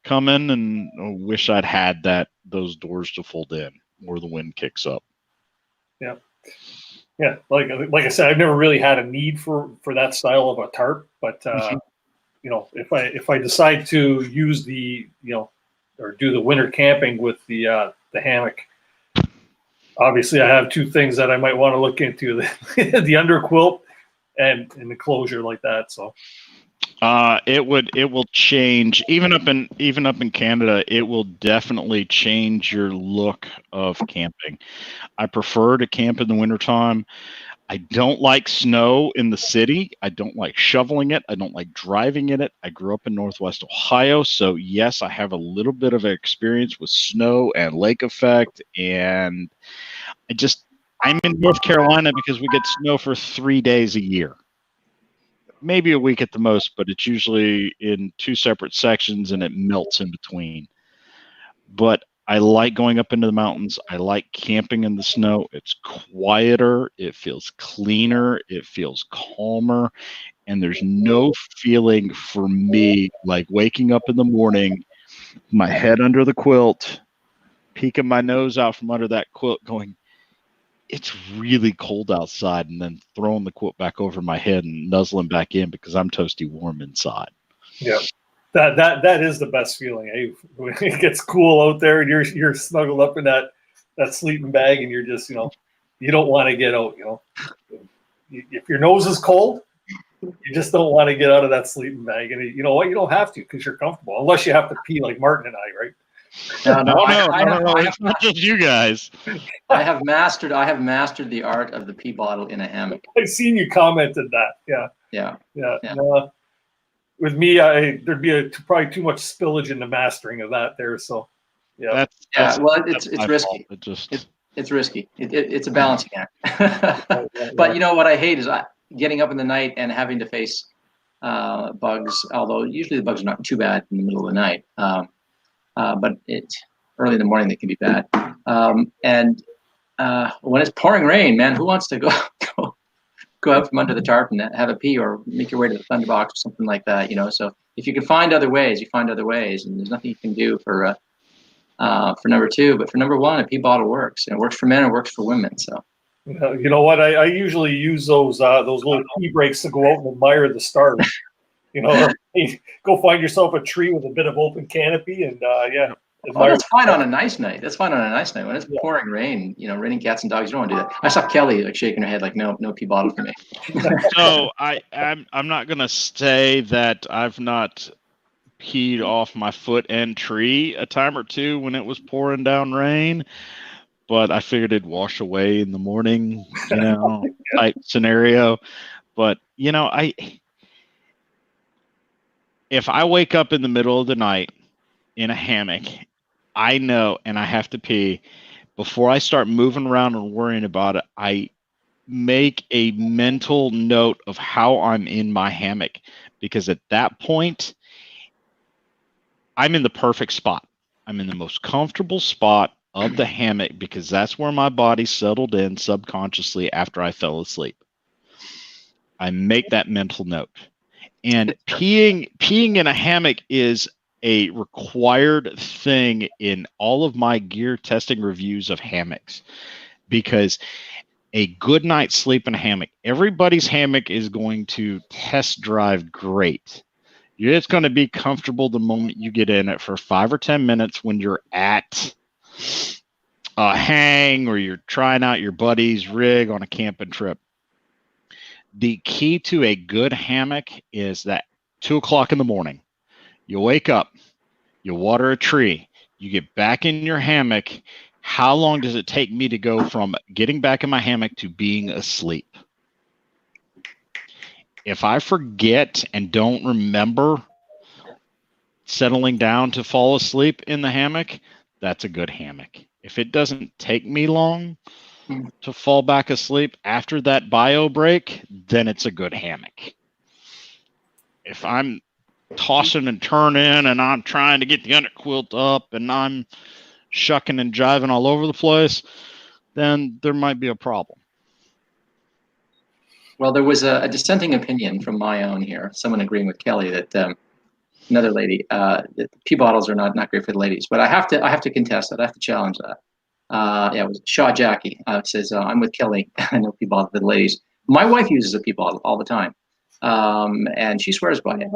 coming, and I wish I'd had those doors to fold in or the wind kicks up. Yeah. Like I said, I've never really had a need for that style of a tarp, but if I decide to use or do the winter camping with the hammock, obviously I have two things that I might want to look into: the under quilt and an enclosure like that. So. It will change even up in Canada. It will definitely change your look of camping. I prefer to camp in the wintertime. I don't like snow in the city. I don't like shoveling it. I don't like driving in it. I grew up in Northwest Ohio, so yes, I have a little bit of experience with snow and lake effect. And I'm in North Carolina because we get snow for 3 days a year. Maybe a week at the most, but it's usually in 2 separate sections and it melts in between. But I like going up into the mountains. I like camping in the snow. It's quieter. It feels cleaner. It feels calmer. And there's no feeling for me like waking up in the morning, my head under the quilt, peeking my nose out from under that quilt going, it's really cold outside, and then throwing the quilt back over my head and nuzzling back in because I'm toasty warm inside. Yeah, that is the best feeling. When it gets cool out there and you're snuggled up in that sleeping bag, and you're just you don't want to get out. If your nose is cold, you just don't want to get out of that sleeping bag. And you know what? You don't have to, because you're comfortable, unless you have to pee like Martin and I, right? No, it's not just you guys. I have mastered the art of the pee bottle in a hammock. I've seen you commented that. Yeah. With me, there'd be probably too much spillage in the mastering of that there. So, yeah. It's risky. It's risky. It's a balancing act. But you know what I hate is getting up in the night and having to face bugs. Although usually the bugs are not too bad in the middle of the night. But it's early in the morning that can be bad. And when it's pouring rain, man, who wants to go out from under the tarp and have a pee, or make your way to the thunderbox or something like that? So if you can find other ways, you find other ways, and there's nothing you can do for number 2. But for number 1, a pee bottle works, and it works for men, it works for women. So. You know what? I usually use those little pee breaks to go out and admire the stars. Go find yourself a tree with a bit of open canopy, and yeah. Oh, that's fine on a nice night. That's fine on a nice night when it's pouring rain. Raining cats and dogs. You don't want to do that. I saw Kelly like shaking her head like, no pee bottle for me. So I'm not gonna say that I've not peed off my foot and tree a time or two when it was pouring down rain, but I figured it'd wash away in the morning, type scenario. But if I wake up in the middle of the night in a hammock, I know, and I have to pee, before I start moving around and worrying about it, I make a mental note of how I'm in my hammock, because at that point, I'm in the perfect spot. I'm in the most comfortable spot of the hammock because that's where my body settled in subconsciously after I fell asleep. I make that mental note. And peeing in a hammock is a required thing in all of my gear testing reviews of hammocks, because a good night's sleep in a hammock, everybody's hammock is going to test drive great. It's going to be comfortable the moment you get in it for 5 or 10 minutes when you're at a hang or you're trying out your buddy's rig on a camping trip. The key to a good hammock is that 2 o'clock in the morning, you wake up, you water a tree, you get back in your hammock. How long does it take me to go from getting back in my hammock to being asleep? If I forget and don't remember settling down to fall asleep in the hammock, that's a good hammock. If it doesn't take me long to fall back asleep after that bio break, then it's a good hammock. If I'm tossing and turning and I'm trying to get the underquilt up and I'm shucking and jiving all over the place, then there might be a problem. Well, there was a dissenting opinion from my own here, someone agreeing with Kelly that another lady, that pee bottles are not great for the ladies, but I have to contest that. I have to challenge that. It was Shaw Jackie says, I'm with Kelly. I know pee bottle for the ladies. My wife uses a pee bottle all the time, and she swears by it.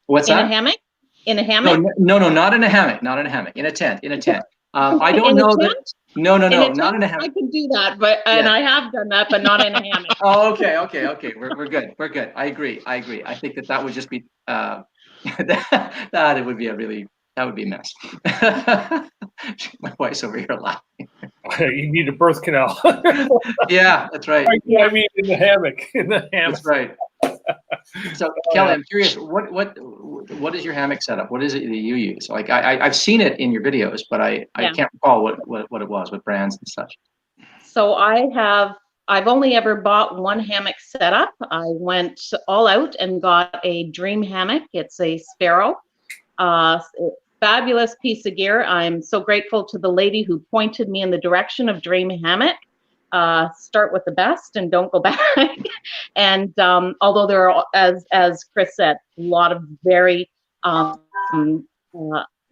What's that? In a hammock? In a hammock? No, not in a hammock. Not in a hammock. In a tent. I don't know that. No, not in a hammock. I could do that, but and I have done that, but not in a hammock. Oh, okay. We're good. I agree. I think that would just be that it would be that would be a mess. My wife's over here laughing. You need a birth canal. Yeah, that's right. I mean, in the hammock. That's right. So, Kelly, I'm curious. What is your hammock setup? What is it that you use? Like I've seen it in your videos, but I can't recall what it was, what brands and such. So I've only ever bought one hammock setup. I went all out and got a Dream hammock. It's a Sparrow. Fabulous piece of gear. I'm so grateful to the lady who pointed me in the direction of Dream hammock. Start with the best and don't go back. And although there are, as Chris said, a lot of very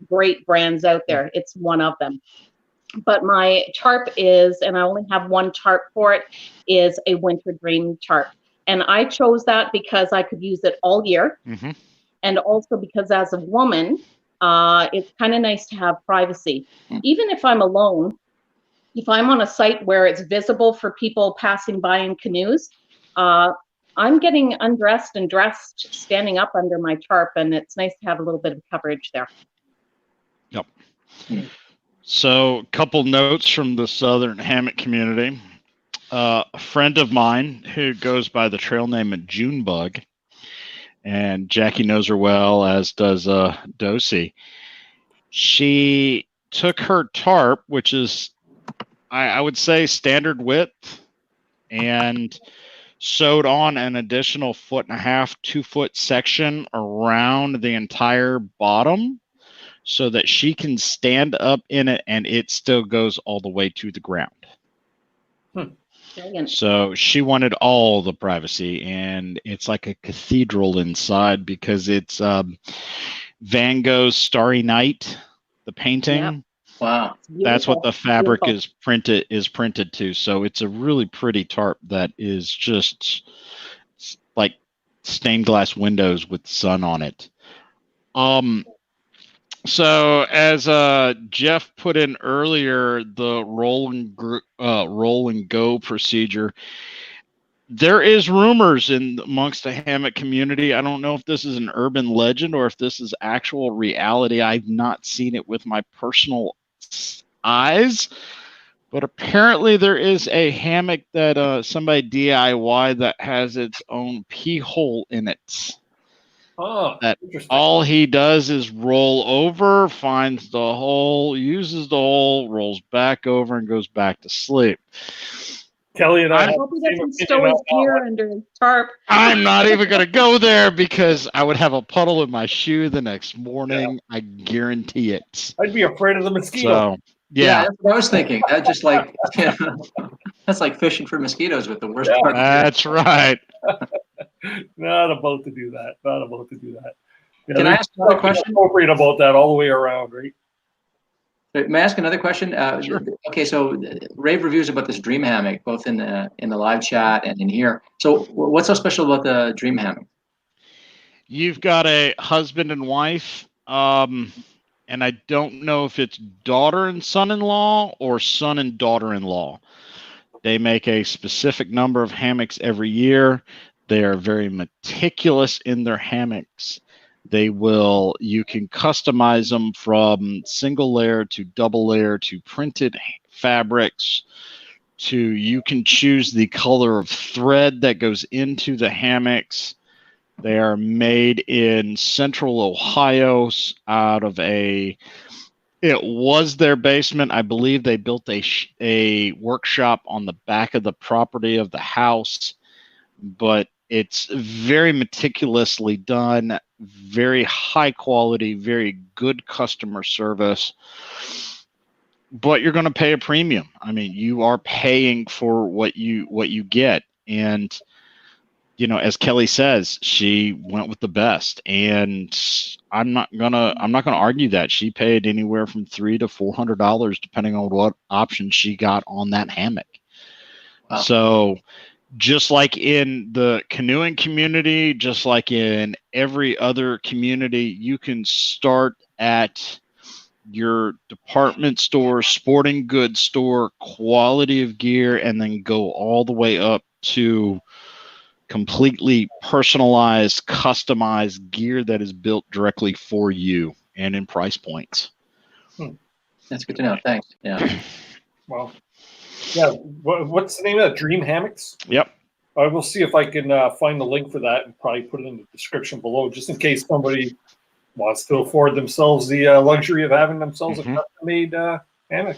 great brands out there, it's one of them. But my tarp is, and I only have one tarp for it, is a Winter Dream tarp. And I chose that because I could use it all year. Mm-hmm. And also because as a woman, it's kind of nice to have privacy. Even if I'm alone, if I'm on a site where it's visible for people passing by in canoes, I'm getting undressed and dressed standing up under my tarp, and it's nice to have a little bit of coverage there. Yep. So a couple notes from the Southern Hammock community. A friend of mine who goes by the trail name of Junebug, and Jackie knows her well, as does Dosey. She took her tarp, which is, I would say, standard width, and sewed on an additional 1.5 to 2 foot section around the entire bottom so that she can stand up in it and it still goes all the way to the ground. So she wanted all the privacy, and it's like a cathedral inside because it's Van Gogh's Starry Night, the painting. Yep. Wow. That's what the fabric is printed to. So it's a really pretty tarp that is just like stained glass windows with sun on it. So as Jeff put in earlier, the roll and go procedure. There is rumors amongst the hammock community. I don't know if this is an urban legend or if this is actual reality. I've not seen it with my personal eyes, but apparently there is a hammock that somebody DIY that has its own pee hole in it. Oh, that interesting. all he does is roll over, finds the hole, uses the hole, rolls back over, and goes back to sleep. Kelly and I I hope he doesn't stow his gear under his tarp. I'm not even going to go there because I would have a puddle in my shoe the next morning. Yeah. I guarantee it. I'd be afraid of the mosquito. So, yeah. That's what I was thinking. That just like, that's like fishing for mosquitoes with the worst part. That's right. Not about to do that. Not about to do that. Yeah, Can I ask another question? Appropriate about that all the way around, right? May I ask another question? Sure. Okay, so rave reviews about this dream hammock, both in the live chat and in here. So what's so special about the dream hammock? You've got a husband and wife, and I don't know if it's daughter and son-in-law or son and daughter-in-law. They make a specific number of hammocks every year. They are very meticulous in their hammocks. You can customize them from single layer to double layer to printed fabrics to you can choose the color of thread that goes into the hammocks. They are made in Central Ohio out of it was their basement. I believe they built a workshop on the back of the property of the house, but it's very meticulously done, very high quality, very good customer service. But you're going to pay a premium. I mean, you are paying for what you get. And as Kelly says, she went with the best, and I'm not gonna argue that. She paid anywhere from $300 to $400 depending on what option she got on that hammock. Wow. So just like in the canoeing community, just like in every other community, you can start at your department store, sporting goods store, quality of gear, and then go all the way up to completely personalized, customized gear that is built directly for you and in price points. That's good to know. Thanks. Yeah. Well, yeah. What's the name of that? Dream Hammocks? Yep. I will see if I can find the link for that and probably put it in the description below, just in case somebody wants to afford themselves the luxury of having themselves a custom-made hammock.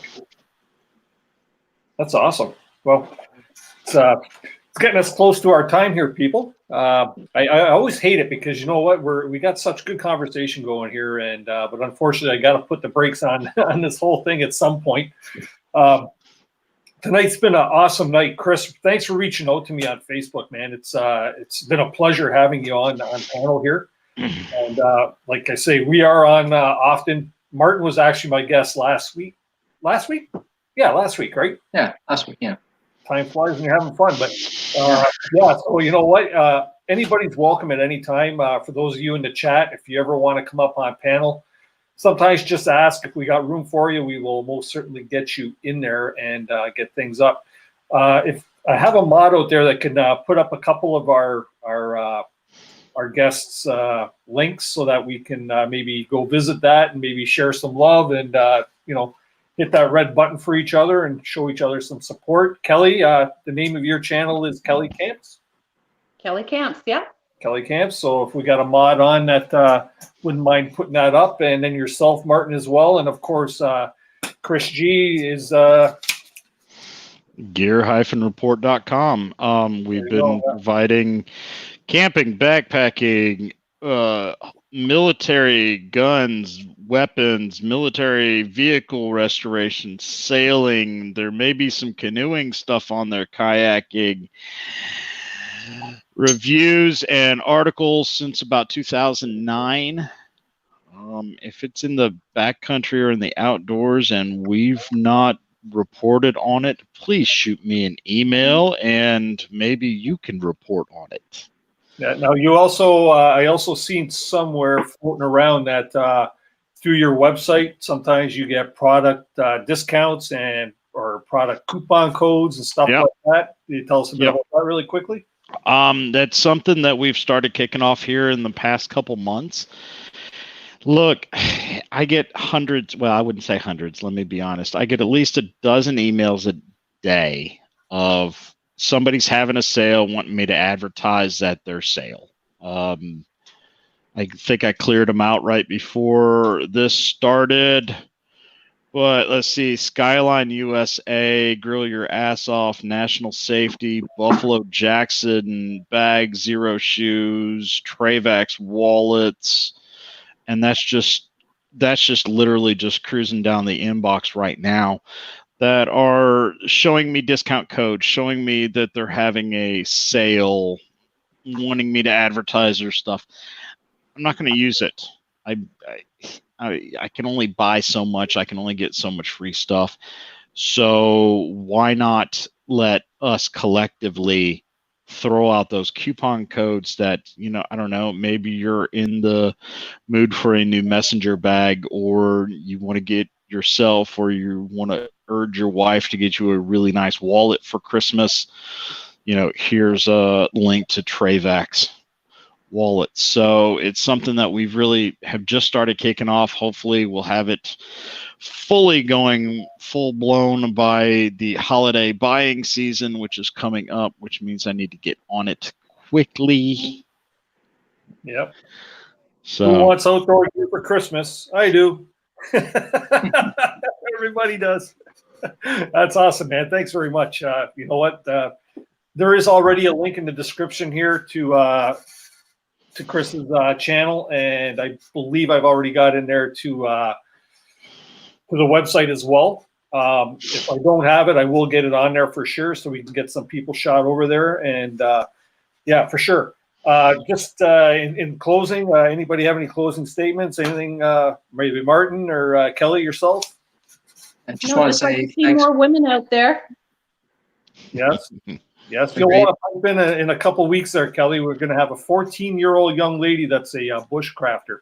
That's awesome. Well, it's getting us close to our time here, people. I always hate it because you know what, we got such good conversation going here, and but unfortunately, I got to put the brakes on this whole thing at some point. Tonight's been an awesome night, Chris. Thanks for reaching out to me on Facebook, man. It's been a pleasure having you on panel here. And like I say, we are on often. Martin was actually my guest last week. Last week? Yeah, last week, right? Yeah, last week, yeah. Time flies when you're having fun. But yeah, so you know what? Anybody's welcome at any time. For those of you in the chat, if you ever want to come up on panel, sometimes just ask if we got room for you. We will most certainly get you in there and get things up. If I have a mod out there that can put up a couple of our guests' links so that we can maybe go visit that and maybe share some love and hit that red button for each other and show each other some support. Kelly, the name of your channel is Kelly Camps? Kelly Camps, yeah. Kelly Camps. So if we got a mod on that, wouldn't mind putting that up. And then yourself, Martin, as well. And of course, Chris G is gear-report.com. We've been providing camping, backpacking, military guns, weapons, military vehicle restoration, sailing. There may be some canoeing stuff on there, kayaking, reviews and articles since about 2009. If it's in the backcountry or in the outdoors and we've not reported on it, please shoot me an email and maybe you can report on it. Yeah. Now you also, I also seen somewhere floating around that through your website, sometimes you get product discounts or product coupon codes and stuff Yep. like that. Can you tell us a bit Yep. about that really quickly? That's something that we've started kicking off here in the past couple months. Look, I get hundreds. Well, I wouldn't say hundreds. Let me be honest. I get at least a dozen emails a day of somebody's having a sale, wanting me to advertise at their sale. I think I cleared them out right before this started. But let's see, Skyline USA, Grill Your Ass Off, National Safety, Buffalo Jackson, Bag Zero Shoes, Travax Wallets, and that's just literally just cruising down the inbox right now that are showing me discount codes, showing me that they're having a sale, wanting me to advertise their stuff. I'm not going to use it. I can only buy so much. I can only get so much free stuff. So why not let us collectively throw out those coupon codes that, I don't know, maybe you're in the mood for a new messenger bag, or you want to get yourself, or you want to urge your wife to get you a really nice wallet for Christmas. Here's a link to Travax wallet. So it's something that we've really have just started kicking off. Hopefully we'll have it fully going full blown by the holiday buying season, which is coming up, which means I need to get on it quickly. Yep. So who wants outdoor gear for Christmas? I do. Everybody does. That's awesome, man. Thanks very much. You know what? There is already a link in the description here to Chris's channel, and I believe I've already got in there to the website as well. If I don't have it, I will get it on there for sure, so we can get some people shot over there. And yeah, for sure. Just in closing, anybody have any closing statements? Anything, maybe Martin or Kelly, yourself? I just want to say like to see more women out there. Yes. Yes, you'll want to pipe in a couple weeks there, Kelly. We're going to have a 14-year-old young lady that's a bushcrafter,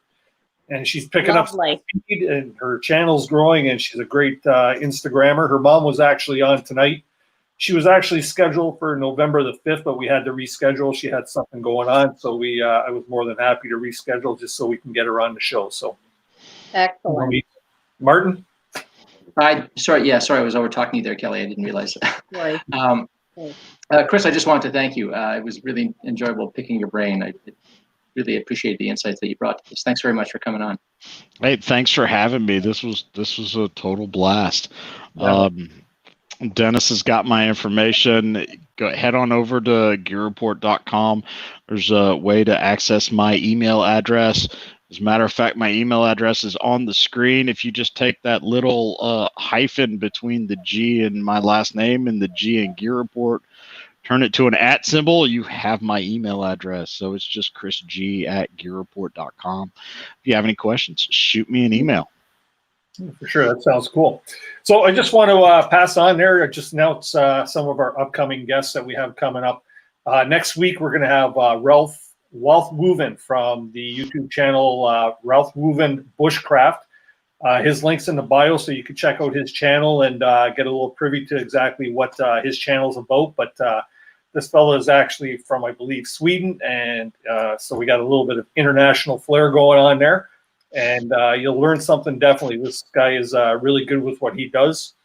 and she's picking up speed, and her channel's growing, and she's a great Instagrammer. Her mom was actually on tonight. She was actually scheduled for November the 5th, but we had to reschedule. She had something going on, so I was more than happy to reschedule just so we can get her on the show. So, excellent. Martin? Sorry, I was over talking to you there, Kelly. I didn't realize that. Right. Chris, I just wanted to thank you. It was really enjoyable picking your brain. I really appreciate the insights that you brought to this. Thanks very much for coming on. Hey, thanks for having me. This was a total blast. Wow. Dennis has got my information. Head on over to gearreport.com. There's a way to access my email address. As a matter of fact, my email address is on the screen. If you just take that little hyphen between the G and my last name and the G in Gear Report, turn it to an @ symbol, you have my email address. So it's just chrisg@gearreport.com. If you have any questions, shoot me an email. For sure, that sounds cool. So I just want to pass on there, just announce some of our upcoming guests that we have coming up. Next week, we're going to have Ralph Wooven from the YouTube channel Ralph Wooven Bushcraft. His link's in the bio, so you can check out his channel and get a little privy to exactly what his channel's about. But this fellow is actually from, I believe, Sweden, and so we got a little bit of international flair going on there. And you'll learn something definitely. This guy is really good with what he does.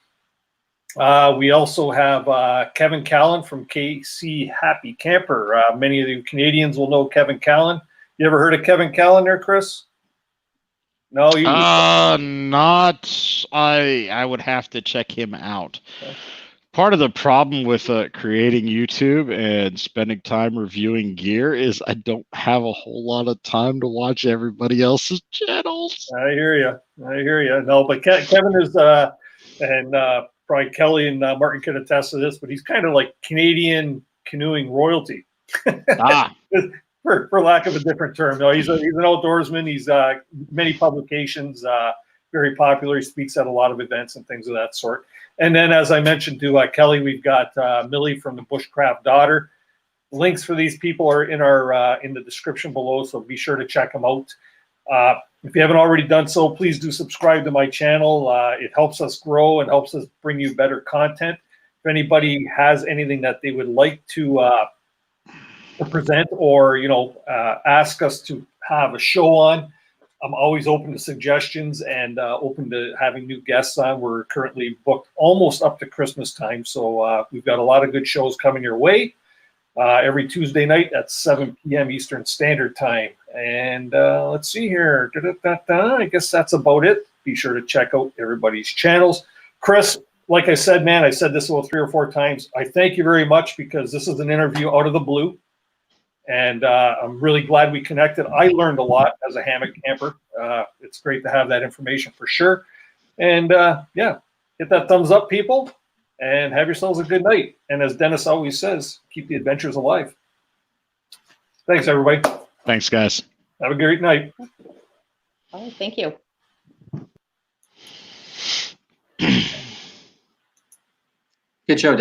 We also have Kevin Callan from KC Happy Camper. Many of you Canadians will know Kevin Callan. You ever heard of Kevin Callan there, Chris? No, you not. I would have to check him out. Okay. Part of the problem with creating YouTube and spending time reviewing gear is I don't have a whole lot of time to watch everybody else's channels. I hear you. No, but Kevin is, and probably Kelly and Martin could attest to this, but he's kind of like Canadian canoeing royalty. For lack of a different term. No, he's an outdoorsman. He's many publications, very popular. He speaks at a lot of events and things of that sort. And then, as I mentioned to Kelly, we've got Millie from the Bushcraft Daughter. Links for these people are in the description below, so be sure to check them out. If you haven't already done so, please do subscribe to my channel. It helps us grow and helps us bring you better content. If anybody has anything that they would like to present or ask us to have a show on, I'm always open to suggestions and open to having new guests on. We're currently booked almost up to Christmas time, so we've got a lot of good shows coming your way. Every Tuesday night at 7 p.m. Eastern Standard Time. And let's see here. I guess that's about it. Be sure to check out everybody's channels. Chris, like I said, man, I said this about 3 or 4 times. I thank you very much because this is an interview out of the blue. And I'm really glad we connected. I learned a lot as a hammock camper. It's great to have that information for sure. And yeah, hit that thumbs up, people. And have yourselves a good night. And as Dennis always says, keep the adventures alive. Thanks, everybody. Thanks, guys. Have a great night. Oh, thank you. Good show,